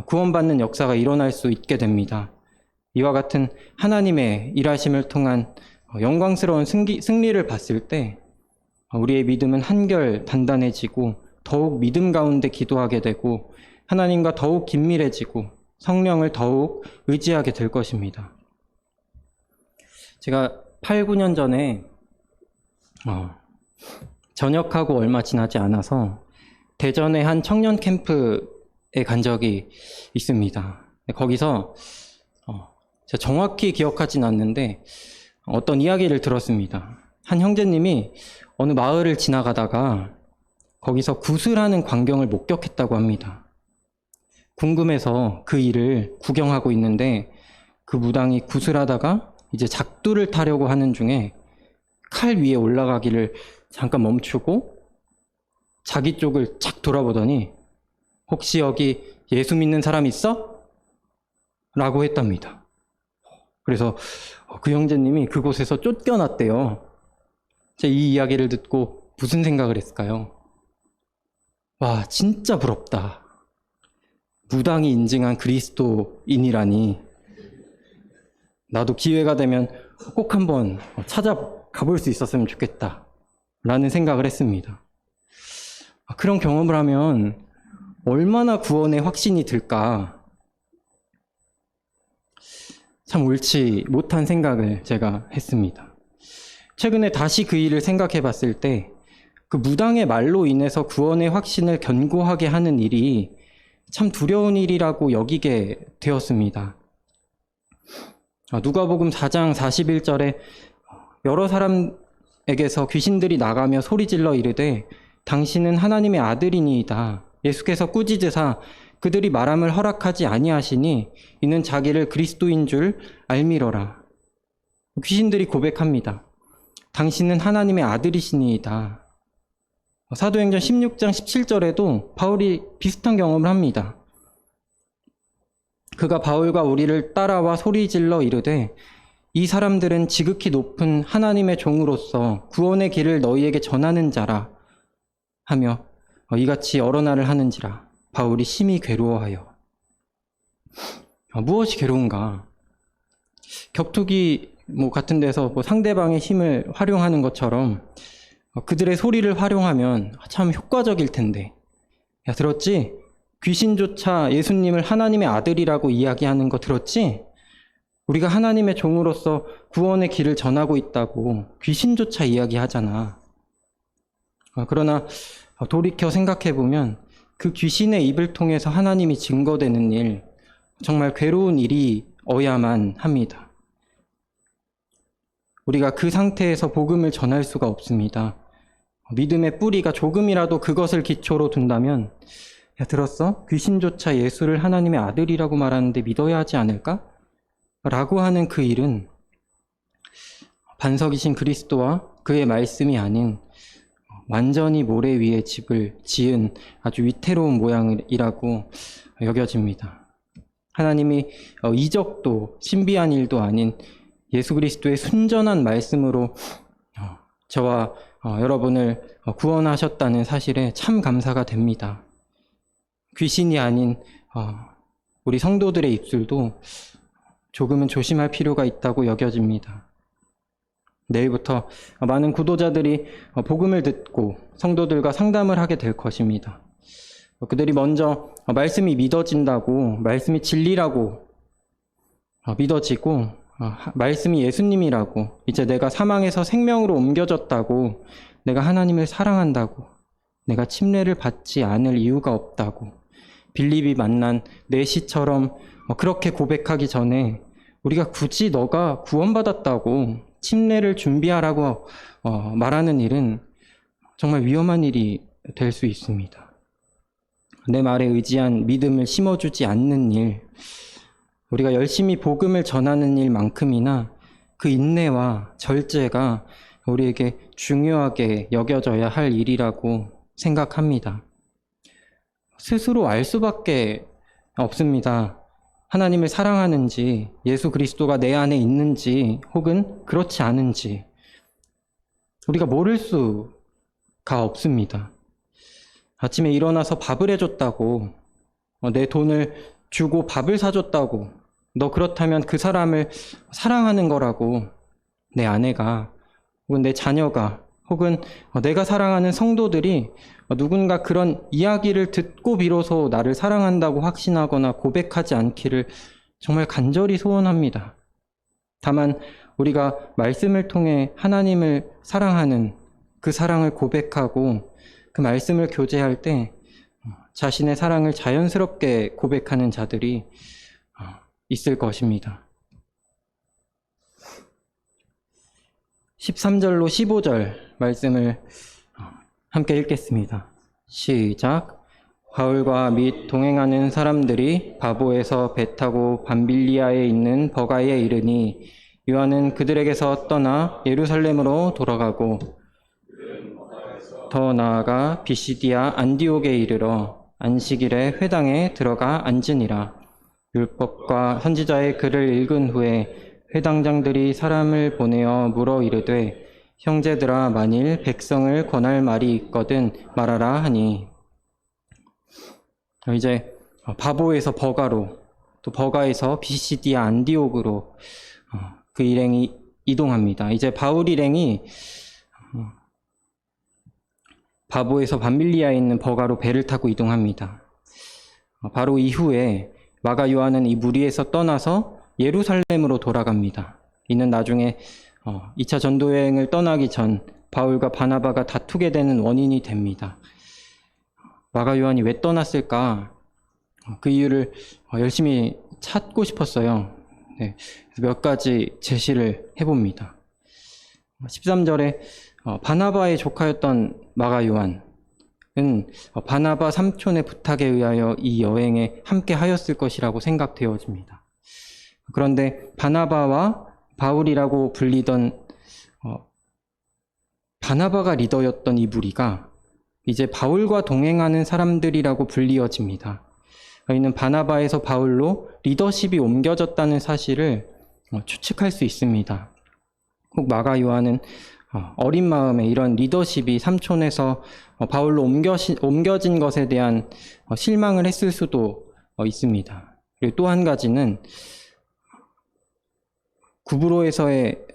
구원받는 역사가 일어날 수 있게 됩니다. 이와 같은 하나님의 일하심을 통한 영광스러운 승리를 봤을 때 우리의 믿음은 한결 단단해지고 더욱 믿음 가운데 기도하게 되고 하나님과 더욱 긴밀해지고 성령을 더욱 의지하게 될 것입니다. 제가 8, 9년 전에 전역하고 얼마 지나지 않아서 대전의 한 청년 캠프에 간 적이 있습니다. 거기서 제가 정확히 기억하진 않는데 어떤 이야기를 들었습니다. 한 형제님이 어느 마을을 지나가다가 거기서 구슬하는 광경을 목격했다고 합니다. 궁금해서 그 일을 구경하고 있는데 그 무당이 구슬하다가 이제 작두를 타려고 하는 중에 칼 위에 올라가기를 잠깐 멈추고 자기 쪽을 착 돌아보더니 혹시 여기 예수 믿는 사람 있어? 라고 했답니다. 그래서 그 형제님이 그곳에서 쫓겨났대요. 제가 이 이야기를 듣고 무슨 생각을 했을까요? 와, 진짜 부럽다. 무당이 인증한 그리스도인이라니. 나도 기회가 되면 꼭 한번 찾아가 볼 수 있었으면 좋겠다. 라는 생각을 했습니다. 그런 경험을 하면 얼마나 구원의 확신이 들까. 참 옳지 못한 생각을 제가 했습니다. 최근에 다시 그 일을 생각해 봤을 때 그 무당의 말로 인해서 구원의 확신을 견고하게 하는 일이 참 두려운 일이라고 여기게 되었습니다. 누가복음 4장 41절에 여러 사람에게서 귀신들이 나가며 소리질러 이르되 당신은 하나님의 아들이니이다. 예수께서 꾸짖으사 그들이 말함을 허락하지 아니하시니 이는 자기를 그리스도인 줄 알미러라. 귀신들이 고백합니다. 당신은 하나님의 아들이시니이다. 사도행전 16장 17절에도 바울이 비슷한 경험을 합니다. 그가 바울과 우리를 따라와 소리질러 이르되 이 사람들은 지극히 높은 하나님의 종으로서 구원의 길을 너희에게 전하는 자라 하며 이같이 여러 날을 하는지라. 바울이 심히 괴로워하여. 무엇이 괴로운가? 격투기 같은 데서 상대방의 힘을 활용하는 것처럼 그들의 소리를 활용하면 참 효과적일 텐데. 야, 들었지? 귀신조차 예수님을 하나님의 아들이라고 이야기하는 거 들었지? 우리가 하나님의 종으로서 구원의 길을 전하고 있다고 귀신조차 이야기하잖아. 그러나 돌이켜 생각해보면 그 귀신의 입을 통해서 하나님이 증거되는 일, 정말 괴로운 일이어야만 합니다. 우리가 그 상태에서 복음을 전할 수가 없습니다. 믿음의 뿌리가 조금이라도 그것을 기초로 둔다면, 야, 들었어? 귀신조차 예수를 하나님의 아들이라고 말하는데 믿어야 하지 않을까? 라고 하는 그 일은 반석이신 그리스도와 그의 말씀이 아닌 완전히 모래 위에 집을 지은 아주 위태로운 모양이라고 여겨집니다. 하나님이 이적도 신비한 일도 아닌 예수 그리스도의 순전한 말씀으로 저와 여러분을 구원하셨다는 사실에 참 감사가 됩니다. 귀신이 아닌 우리 성도들의 입술도 조금은 조심할 필요가 있다고 여겨집니다. 내일부터 많은 구도자들이 복음을 듣고 성도들과 상담을 하게 될 것입니다. 그들이 먼저 말씀이 믿어진다고, 말씀이 진리라고 믿어지고, 말씀이 예수님이라고, 이제 내가 사망에서 생명으로 옮겨졌다고, 내가 하나님을 사랑한다고, 내가 침례를 받지 않을 이유가 없다고, 빌립이 만난 내시처럼 그렇게 고백하기 전에 우리가 굳이 너가 구원받았다고 침례를 준비하라고 말하는 일은 정말 위험한 일이 될 수 있습니다. 내 말에 의지한 믿음을 심어주지 않는 일, 우리가 열심히 복음을 전하는 일만큼이나 그 인내와 절제가 우리에게 중요하게 여겨져야 할 일이라고 생각합니다. 스스로 알 수밖에 없습니다. 하나님을 사랑하는지, 예수 그리스도가 내 안에 있는지, 혹은 그렇지 않은지 우리가 모를 수가 없습니다. 아침에 일어나서 밥을 해줬다고, 내 돈을 주고 밥을 사줬다고, 너 그렇다면 그 사람을 사랑하는 거라고 내 아내가, 혹은 내 자녀가, 혹은 내가 사랑하는 성도들이 누군가 그런 이야기를 듣고 비로소 나를 사랑한다고 확신하거나 고백하지 않기를 정말 간절히 소원합니다. 다만 우리가 말씀을 통해 하나님을 사랑하는 그 사랑을 고백하고 그 말씀을 교제할 때 자신의 사랑을 자연스럽게 고백하는 자들이 있을 것입니다. 13절로 15절 말씀을 함께 읽겠습니다. 시작. 바울과 및 동행하는 사람들이 바보에서 배 타고 밤빌리아에 있는 버가에 이르니 요한은 그들에게서 떠나 예루살렘으로 돌아가고 더 나아가 비시디아 안디옥에 이르러 안식일에 회당에 들어가 앉으니라. 율법과 선지자의 글을 읽은 후에 회당장들이 사람을 보내어 물어 이르되 형제들아 만일 백성을 권할 말이 있거든 말하라 하니, 이제 바보에서 버가로, 또 버가에서 비시디아 안디옥으로 그 일행이 이동합니다. 이제 바울 일행이 바보에서 밤빌리아에 있는 버가로 배를 타고 이동합니다. 바로 이후에 마가 요한은 이 무리에서 떠나서 예루살렘으로 돌아갑니다. 이는 나중에 2차 전도여행을 떠나기 전 바울과 바나바가 다투게 되는 원인이 됩니다. 마가 요한이 왜 떠났을까? 그 이유를 열심히 찾고 싶었어요. 네, 몇 가지 제시를 해봅니다. 13절에 바나바의 조카였던 마가 요한은 바나바 삼촌의 부탁에 의하여 이 여행에 함께 하였을 것이라고 생각되어집니다. 그런데 바나바와 바울이라고 불리던 바나바가 리더였던 이 무리가 이제 바울과 동행하는 사람들이라고 불리어집니다. 저희는 바나바에서 바울로 리더십이 옮겨졌다는 사실을 추측할 수 있습니다. 혹 마가 요한은 어린 마음에 이런 리더십이 삼촌에서 바울로 옮겨진 것에 대한 실망을 했을 수도 있습니다. 그리고 또 한 가지는 구브로에서의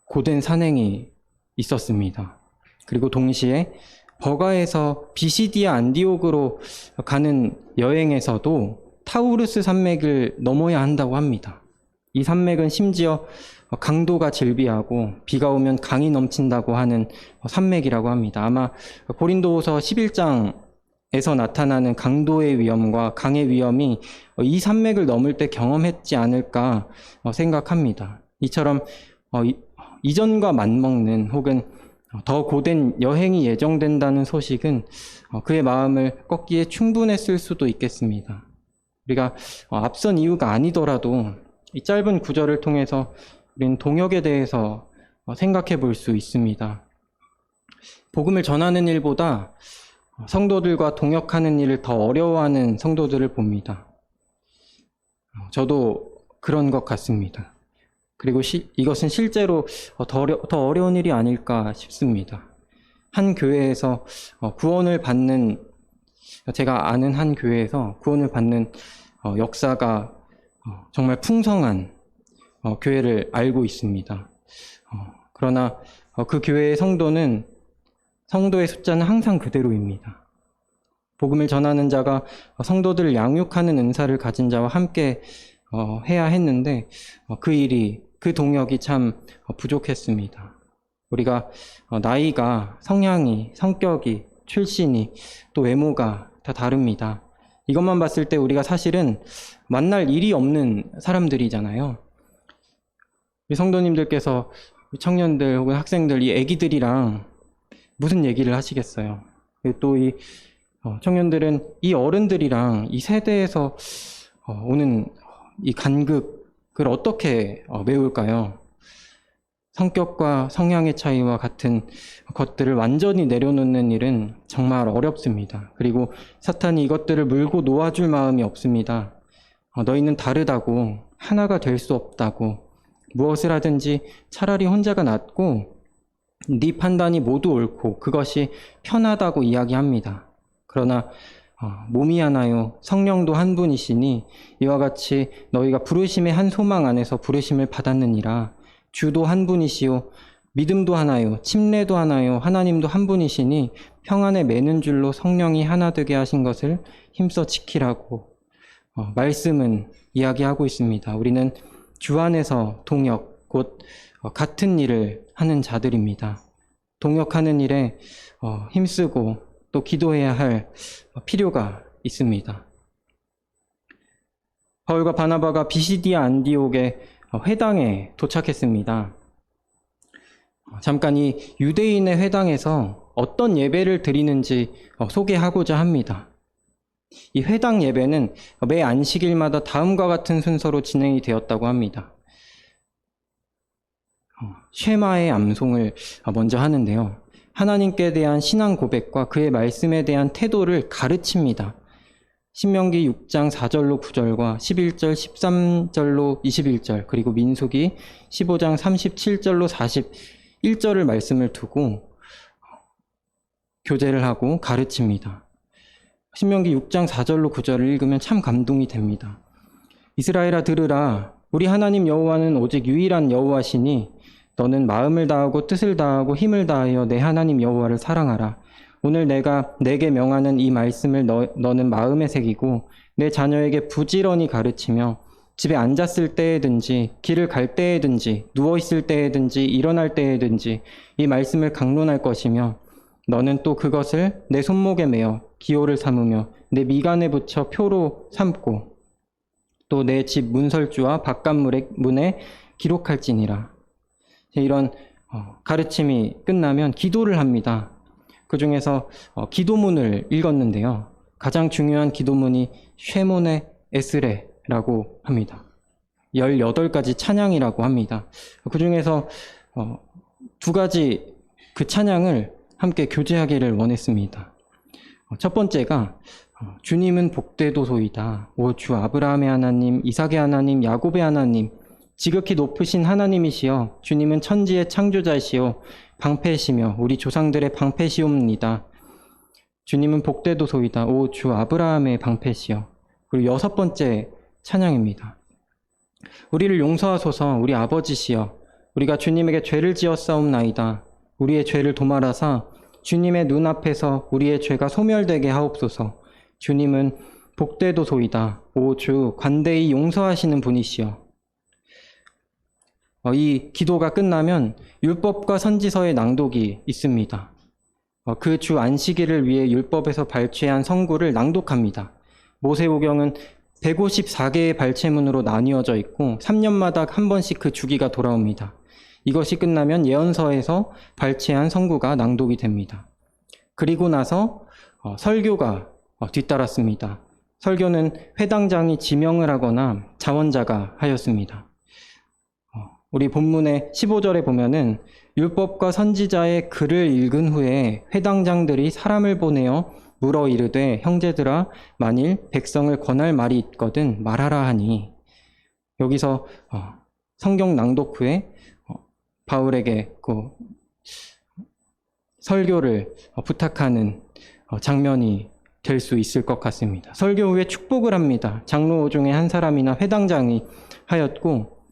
고된 산행이 있었습니다. 그리고 동시에 버가에서 비시디아 안디옥으로 가는 여행에서도 타우르스 산맥을 넘어야 한다고 합니다. 이 산맥은 심지어 강도가 질비하고 비가 오면 강이 넘친다고 하는 산맥이라고 합니다. 아마 고린도후서 11장 에서 나타나는 강도의 위험과 강의 위험이 이 산맥을 넘을 때 경험했지 않을까 생각합니다. 이처럼 이전과 맞먹는 혹은 더 고된 여행이 예정된다는 소식은 그의 마음을 꺾기에 충분했을 수도 있겠습니다. 우리가 앞선 이유가 아니더라도 이 짧은 구절을 통해서 우리는 동역에 대해서 생각해 볼 수 있습니다. 복음을 전하는 일보다 성도들과 동역하는 일을 더 어려워하는 성도들을 봅니다. 저도 그런 것 같습니다. 그리고 이것은 실제로 더 어려운 일이 아닐까 싶습니다. 한 교회에서 구원을 받는, 제가 아는 한 교회에서 구원을 받는 역사가 정말 풍성한 교회를 알고 있습니다. 그러나 그 교회의 성도의 숫자는 항상 그대로입니다. 복음을 전하는 자가 성도들을 양육하는 은사를 가진 자와 함께 해야 했는데 그 동역이 참 부족했습니다. 우리가 나이가, 성향이, 성격이, 출신이, 또 외모가 다 다릅니다. 이것만 봤을 때 우리가 사실은 만날 일이 없는 사람들이잖아요. 우리 성도님들께서 청년들 혹은 학생들, 이 애기들이랑 무슨 얘기를 하시겠어요? 또 이 청년들은 이 어른들이랑 이 세대에서 오는 이 간극을 어떻게 메울까요? 성격과 성향의 차이와 같은 것들을 완전히 내려놓는 일은 정말 어렵습니다. 그리고 사탄이 이것들을 물고 놓아줄 마음이 없습니다. 너희는 다르다고, 하나가 될 수 없다고, 무엇을 하든지 차라리 혼자가 낫고 네 판단이 모두 옳고 그것이 편하다고 이야기합니다. 그러나 몸이 하나요 성령도 한 분이시니 이와 같이 너희가 부르심의 한 소망 안에서 부르심을 받았느니라. 주도 한 분이시요 믿음도 하나요 침례도 하나요 하나님도 한 분이시니 평안에 매는 줄로 성령이 하나 되게 하신 것을 힘써 지키라고 말씀은 이야기하고 있습니다. 우리는 주 안에서 동역, 곧 같은 일을 하는 자들입니다. 동역하는 일에 힘쓰고 또 기도해야 할 필요가 있습니다. 바울과 바나바가 비시디아 안디옥의 회당에 도착했습니다. 잠깐 이 유대인의 회당에서 어떤 예배를 드리는지 소개하고자 합니다. 이 회당 예배는 매 안식일마다 다음과 같은 순서로 진행이 되었다고 합니다. 쉐마의 암송을 먼저 하는데요. 하나님께 대한 신앙 고백과 그의 말씀에 대한 태도를 가르칩니다. 신명기 6장 4절로 9절과 11절 13절로 21절 그리고 민수기 15장 37절로 41절을 말씀을 두고 교제를 하고 가르칩니다. 신명기 6장 4절로 9절을 읽으면 참 감동이 됩니다. 이스라엘아 들으라. 우리 하나님 여호와는 오직 유일한 여호와시니 너는 마음을 다하고 뜻을 다하고 힘을 다하여 내 하나님 여호와를 사랑하라. 오늘 내가 내게 명하는 이 말씀을 너는 마음에 새기고 내 자녀에게 부지런히 가르치며 집에 앉았을 때에든지 길을 갈 때에든지 누워있을 때에든지 일어날 때에든지 이 말씀을 강론할 것이며 너는 또 그것을 내 손목에 매어 기호를 삼으며 내 미간에 붙여 표로 삼고 또 내 집 문설주와 바깥문에 기록할지니라. 이런 가르침이 끝나면 기도를 합니다. 그 중에서 기도문을 읽었는데요. 가장 중요한 기도문이 쉐몬의 에스레라고 합니다. 18가지 찬양이라고 합니다. 그 중에서 두 가지 그 찬양을 함께 교제하기를 원했습니다. 첫 번째가 주님은 복되도소이다. 오 주 아브라함의 하나님, 이삭의 하나님, 야곱의 하나님, 지극히 높으신 하나님이시여 주님은 천지의 창조자시요 방패시며 우리 조상들의 방패시옵니다. 주님은 복되도소이다. 오 주 아브라함의 방패시여. 그리고 여섯 번째 찬양입니다. 우리를 용서하소서 우리 아버지시여 우리가 주님에게 죄를 지었사옵나이다. 우리의 죄를 도말하사 주님의 눈앞에서 우리의 죄가 소멸되게 하옵소서. 주님은 복되도소이다. 오 주 관대히 용서하시는 분이시여. 이 기도가 끝나면 율법과 선지서의 낭독이 있습니다. 그 주 안식일을 위해 율법에서 발췌한 성구를 낭독합니다. 모세오경은 154개의 발췌문으로 나뉘어져 있고 3년마다 한 번씩 그 주기가 돌아옵니다. 이것이 끝나면 예언서에서 발췌한 성구가 낭독이 됩니다. 그리고 나서 설교가 뒤따랐습니다. 설교는 회당장이 지명을 하거나 자원자가 하였습니다. 우리 본문의 15절에 보면은 율법과 선지자의 글을 읽은 후에 회당장들이 사람을 보내어 물어 이르되 형제들아 만일 백성을 권할 말이 있거든 말하라 하니, 여기서 성경 낭독 후에 바울에게 그 설교를 부탁하는 장면이 될 수 있을 것 같습니다. 설교 후에 축복을 합니다. 장로 중에 한 사람이나 회당장이 하였고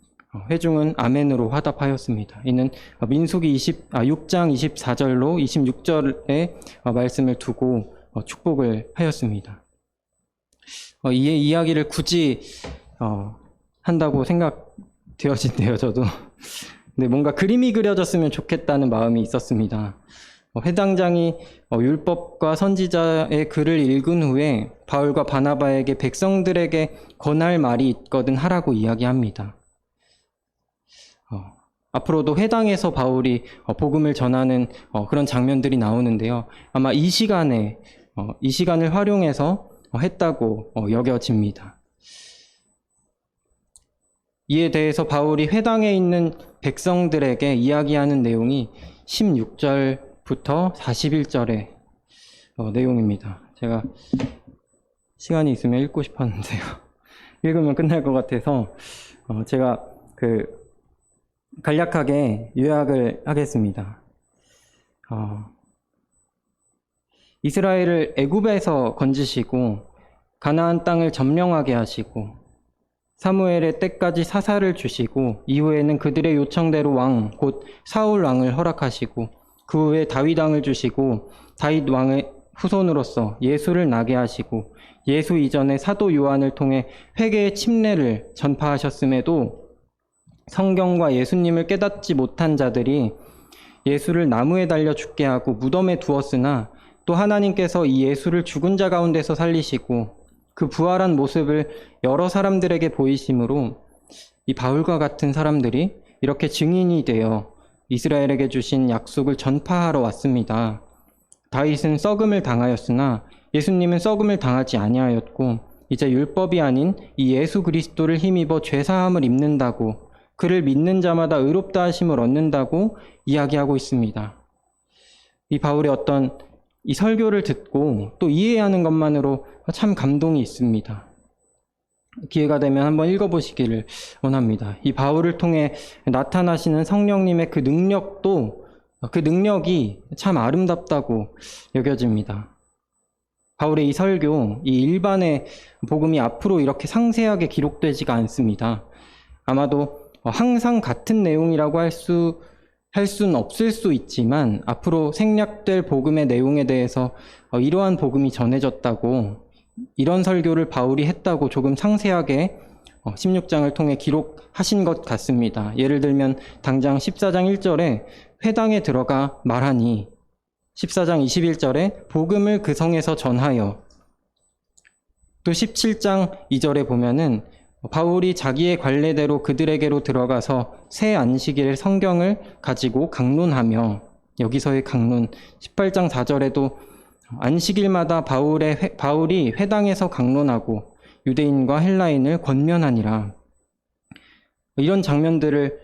회중은 아멘으로 화답하였습니다. 이는 민수기 6장 24절로 26절의 말씀을 두고 축복을 하였습니다. 이 이야기를 굳이 한다고 생각되어진대요, 저도. 근데 뭔가 그림이 그려졌으면 좋겠다는 마음이 있었습니다. 회당장이 율법과 선지자의 글을 읽은 후에 바울과 바나바에게 백성들에게 권할 말이 있거든 하라고 이야기합니다. 앞으로도 회당에서 바울이 복음을 전하는 그런 장면들이 나오는데요. 아마 이 시간을 활용해서 했다고 여겨집니다. 이에 대해서 바울이 회당에 있는 백성들에게 이야기하는 내용이 16절부터 41절의 내용입니다. 제가 시간이 있으면 읽고 싶었는데요. 읽으면 끝날 것 같아서 제가 간략하게 요약을 하겠습니다. 이스라엘을 애굽에서 건지시고 가나안 땅을 점령하게 하시고 사무엘의 때까지 사사를 주시고 이후에는 그들의 요청대로 왕, 곧 사울 왕을 허락하시고 그 후에 다윗 왕을 주시고 다윗 왕의 후손으로서 예수를 나게 하시고 예수 이전에 사도 요한을 통해 회개의 침례를 전파하셨음에도 성경과 예수님을 깨닫지 못한 자들이 예수를 나무에 달려 죽게 하고 무덤에 두었으나 또 하나님께서 이 예수를 죽은 자 가운데서 살리시고 그 부활한 모습을 여러 사람들에게 보이심으로 이 바울과 같은 사람들이 이렇게 증인이 되어 이스라엘에게 주신 약속을 전파하러 왔습니다. 다윗은 썩음을 당하였으나 예수님은 썩음을 당하지 아니하였고 이제 율법이 아닌 이 예수 그리스도를 힘입어 죄사함을 입는다고, 그를 믿는 자마다 의롭다 하심을 얻는다고 이야기하고 있습니다. 이 바울의 어떤 이 설교를 듣고 또 이해하는 것만으로 참 감동이 있습니다. 기회가 되면 한번 읽어보시기를 원합니다. 이 바울을 통해 나타나시는 성령님의 그 능력이 참 아름답다고 여겨집니다. 바울의 이 설교, 이 일반의 복음이 앞으로 이렇게 상세하게 기록되지가 않습니다. 아마도 항상 같은 내용이라고 할 수는 없을 수 있지만 앞으로 생략될 복음의 내용에 대해서 이러한 복음이 전해졌다고, 이런 설교를 바울이 했다고 조금 상세하게 16장을 통해 기록하신 것 같습니다. 예를 들면 당장 14장 1절에 회당에 들어가 말하니, 14장 21절에 복음을 그 성에서 전하여, 또 17장 2절에 보면은 바울이 자기의 관례대로 그들에게로 들어가서 새 안식일 성경을 가지고 강론하며, 여기서의 강론 18장 4절에도 안식일마다 바울이 회당에서 강론하고 유대인과 헬라인을 권면하니라. 이런 장면들을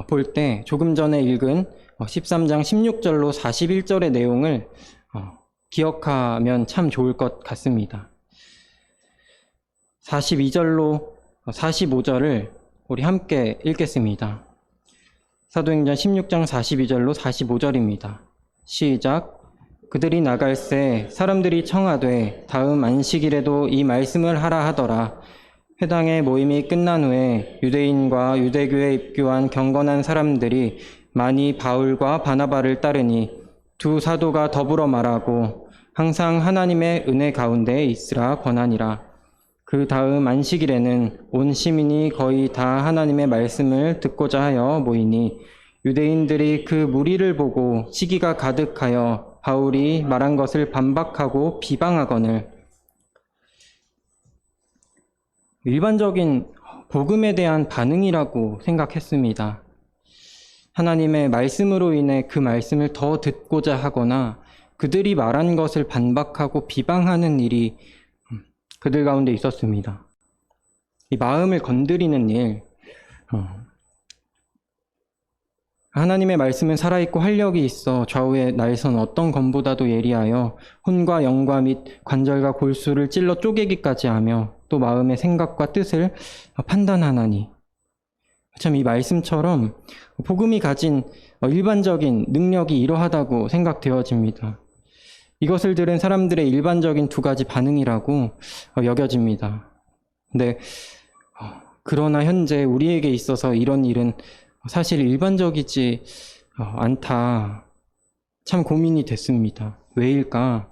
볼 때 조금 전에 읽은 13장 16절로 41절의 내용을 기억하면 참 좋을 것 같습니다. 42절로 45절을 우리 함께 읽겠습니다. 사도행전 16장 42절로 45절입니다. 시작. 그들이 나갈새 사람들이 청하되 다음 안식일에도 이 말씀을 하라 하더라. 회당의 모임이 끝난 후에 유대인과 유대교에 입교한 경건한 사람들이 많이 바울과 바나바를 따르니 두 사도가 더불어 말하고 항상 하나님의 은혜 가운데 있으라 권하니라. 그 다음 안식일에는 온 시민이 거의 다 하나님의 말씀을 듣고자 하여 모이니 유대인들이 그 무리를 보고 시기가 가득하여 바울이 말한 것을 반박하고 비방하거늘. 일반적인 복음에 대한 반응이라고 생각했습니다. 하나님의 말씀으로 인해 그 말씀을 더 듣고자 하거나 그들이 말한 것을 반박하고 비방하는 일이 그들 가운데 있었습니다. 이 마음을 건드리는 일, 하나님의 말씀은 살아있고 활력이 있어 좌우의 날선 어떤 검보다도 예리하여 혼과 영과 및 관절과 골수를 찔러 쪼개기까지 하며 또 마음의 생각과 뜻을 판단하나니. 참 이 말씀처럼 복음이 가진 일반적인 능력이 이러하다고 생각되어집니다. 이것을 들은 사람들의 일반적인 두 가지 반응이라고 여겨집니다. 근데 그러나 현재 우리에게 있어서 이런 일은 사실 일반적이지 않다. 참 고민이 됐습니다. 왜일까?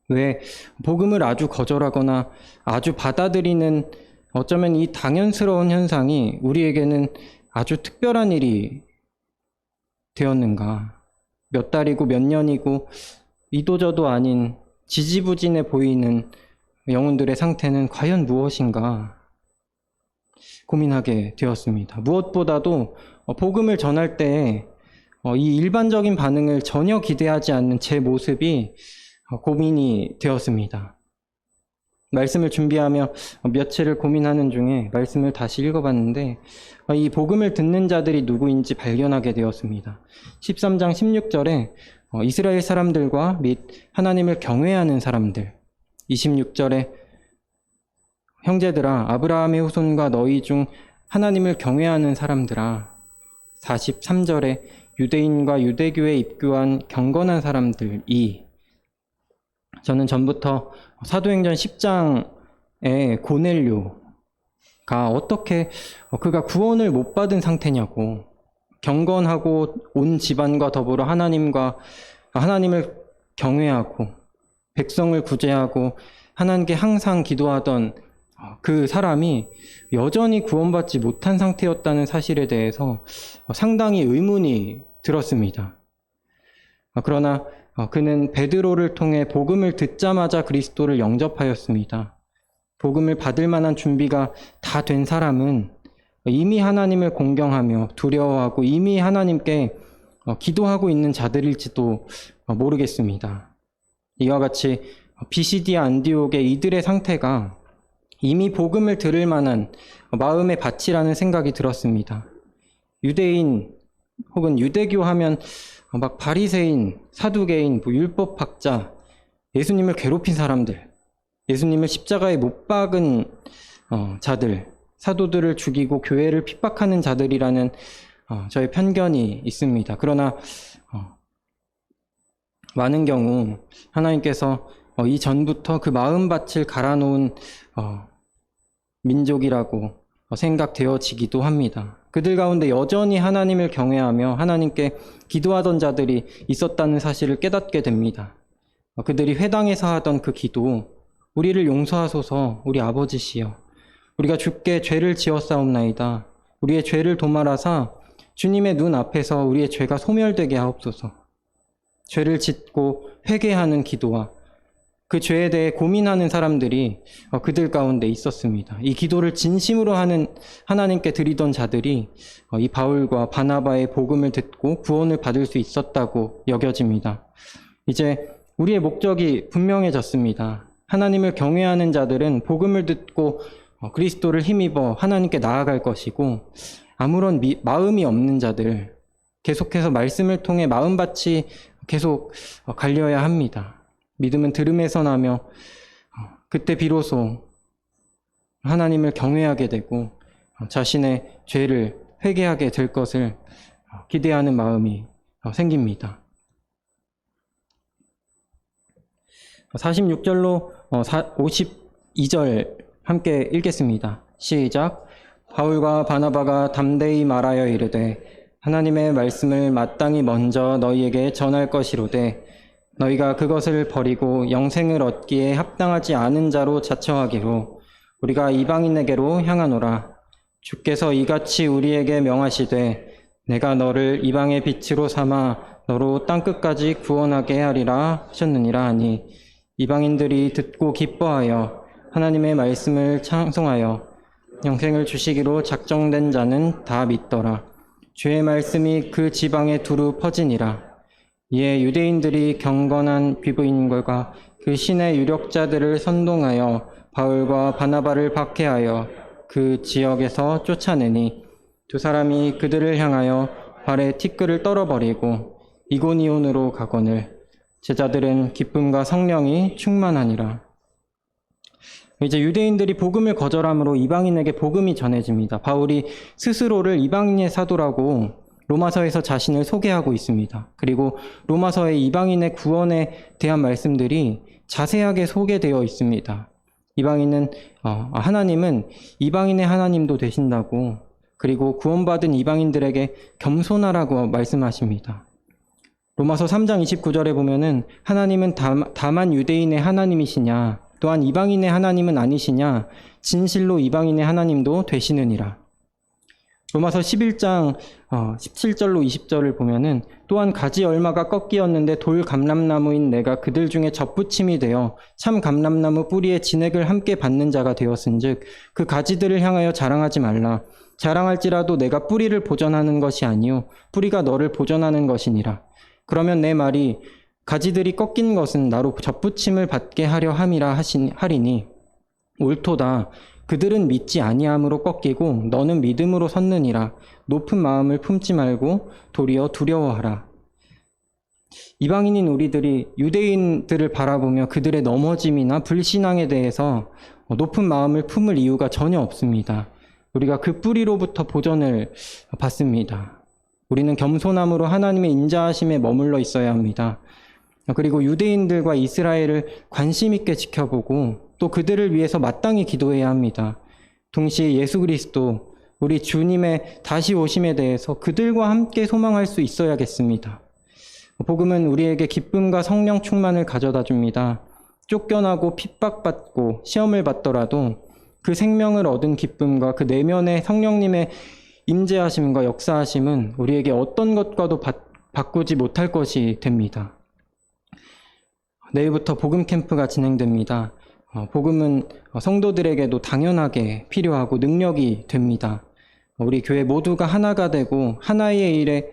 왜 복음을 아주 거절하거나 아주 받아들이는 어쩌면 이 당연스러운 현상이 우리에게는 아주 특별한 일이 되었는가? 몇 달이고 몇 년이고 이도저도 아닌 지지부진해 보이는 영혼들의 상태는 과연 무엇인가? 고민하게 되었습니다. 무엇보다도 복음을 전할 때 이 일반적인 반응을 전혀 기대하지 않는 제 모습이 고민이 되었습니다. 말씀을 준비하며 며칠을 고민하는 중에 말씀을 다시 읽어봤는데 이 복음을 듣는 자들이 누구인지 발견하게 되었습니다. 13장 16절에 이스라엘 사람들과 및 하나님을 경외하는 사람들, 26절에 형제들아 아브라함의 후손과 너희 중 하나님을 경외하는 사람들아, 43절에 유대인과 유대교에 입교한 경건한 사람들이. 저는 전부터 사도행전 10장의 고넬료가 어떻게 그가 구원을 못 받은 상태냐고, 경건하고 온 집안과 더불어 하나님을 경외하고 백성을 구제하고 하나님께 항상 기도하던 그 사람이 여전히 구원받지 못한 상태였다는 사실에 대해서 상당히 의문이 들었습니다. 그러나 그는 베드로를 통해 복음을 듣자마자 그리스도를 영접하였습니다. 복음을 받을 만한 준비가 다 된 사람은 이미 하나님을 공경하며 두려워하고 이미 하나님께 기도하고 있는 자들일지도 모르겠습니다. 이와 같이 비시디아 안디옥의 이들의 상태가 이미 복음을 들을 만한 마음의 밭이라는 생각이 들었습니다. 유대인 혹은 유대교 하면 막 바리새인, 사두개인, 율법학자, 예수님을 괴롭힌 사람들, 예수님을 십자가에 못 박은 자들, 사도들을 죽이고 교회를 핍박하는 자들이라는 저의 편견이 있습니다. 그러나 많은 경우 하나님께서 이전부터 그 마음밭을 갈아놓은 민족이라고 생각되어지기도 합니다. 그들 가운데 여전히 하나님을 경외하며 하나님께 기도하던 자들이 있었다는 사실을 깨닫게 됩니다. 그들이 회당에서 하던 그 기도, 우리를 용서하소서 우리 아버지시여, 우리가 주께 죄를 지었사옵나이다. 우리의 죄를 도말하사 주님의 눈 앞에서 우리의 죄가 소멸되게 하옵소서. 죄를 짓고 회개하는 기도와 그 죄에 대해 고민하는 사람들이 그들 가운데 있었습니다. 이 기도를 진심으로 하는 하나님께 드리던 자들이 이 바울과 바나바의 복음을 듣고 구원을 받을 수 있었다고 여겨집니다. 이제 우리의 목적이 분명해졌습니다. 하나님을 경외하는 자들은 복음을 듣고 그리스도를 힘입어 하나님께 나아갈 것이고, 아무런 마음이 없는 자들, 계속해서 말씀을 통해 마음밭이 계속 갈려야 합니다. 믿음은 들음에서 나며 그때 비로소 하나님을 경외하게 되고 자신의 죄를 회개하게 될 것을 기대하는 마음이 생깁니다. 46절로 52절 함께 읽겠습니다. 시작. 바울과 바나바가 담대히 말하여 이르되 하나님의 말씀을 마땅히 먼저 너희에게 전할 것이로되 너희가 그것을 버리고 영생을 얻기에 합당하지 않은 자로 자처하기로 우리가 이방인에게로 향하노라. 주께서 이같이 우리에게 명하시되 내가 너를 이방의 빛으로 삼아 너로 땅끝까지 구원하게 하리라 하셨느니라 하니 이방인들이 듣고 기뻐하여 하나님의 말씀을 찬송하여 영생을 주시기로 작정된 자는 다 믿더라. 주의 말씀이 그 지방에 두루 퍼지니라. 이에 유대인들이 경건한 귀부인들과 그 신의 유력자들을 선동하여 바울과 바나바를 박해하여 그 지역에서 쫓아내니 두 사람이 그들을 향하여 발에 티끌을 떨어버리고 이고니온으로 가거늘 제자들은 기쁨과 성령이 충만하니라. 이제 유대인들이 복음을 거절함으로 이방인에게 복음이 전해집니다. 바울이 스스로를 이방인의 사도라고 로마서에서 자신을 소개하고 있습니다. 그리고 로마서의 이방인의 구원에 대한 말씀들이 자세하게 소개되어 있습니다. 하나님은 이방인의 하나님도 되신다고, 그리고 구원받은 이방인들에게 겸손하라고 말씀하십니다. 로마서 3장 29절에 보면은 하나님은 다만 유대인의 하나님이시냐, 또한 이방인의 하나님은 아니시냐, 진실로 이방인의 하나님도 되시느니라. 로마서 11장 17절로 20절을 보면은 또한 가지 얼마가 꺾이었는데 돌 감람나무인 내가 그들 중에 접붙임이 되어 참 감람나무 뿌리에 진액을 함께 받는 자가 되었은즉 그 가지들을 향하여 자랑하지 말라. 자랑할지라도 내가 뿌리를 보전하는 것이 아니요 뿌리가 너를 보전하는 것이니라. 그러면 내 말이 가지들이 꺾인 것은 나로 접붙임을 받게 하려 함이라 하리니 옳도다. 그들은 믿지 아니함으로 꺾이고 너는 믿음으로 섰느니라. 높은 마음을 품지 말고 도리어 두려워하라. 이방인인 우리들이 유대인들을 바라보며 그들의 넘어짐이나 불신앙에 대해서 높은 마음을 품을 이유가 전혀 없습니다. 우리가 그 뿌리로부터 보전을 받습니다. 우리는 겸손함으로 하나님의 인자하심에 머물러 있어야 합니다. 그리고 유대인들과 이스라엘을 관심 있게 지켜보고 또 그들을 위해서 마땅히 기도해야 합니다. 동시에 예수 그리스도, 우리 주님의 다시 오심에 대해서 그들과 함께 소망할 수 있어야겠습니다. 복음은 우리에게 기쁨과 성령 충만을 가져다 줍니다. 쫓겨나고 핍박받고 시험을 받더라도 그 생명을 얻은 기쁨과 그 내면의 성령님의 임재하심과 역사하심은 우리에게 어떤 것과도 바꾸지 못할 것이 됩니다. 내일부터 복음 캠프가 진행됩니다. 복음은 성도들에게도 당연하게 필요하고 능력이 됩니다. 우리 교회 모두가 하나가 되고 하나의 일에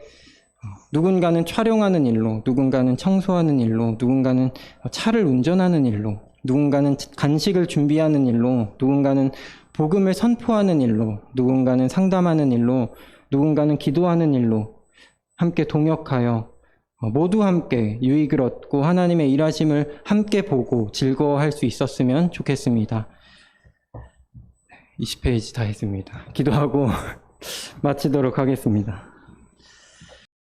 누군가는 촬영하는 일로, 누군가는 청소하는 일로, 누군가는 차를 운전하는 일로, 누군가는 간식을 준비하는 일로, 누군가는 복음을 선포하는 일로, 누군가는 상담하는 일로, 누군가는 기도하는 일로 함께 동역하여 모두 함께 유익을 얻고 하나님의 일하심을 함께 보고 즐거워할 수 있었으면 좋겠습니다. 20페이지 다 했습니다. 기도하고 마치도록 하겠습니다.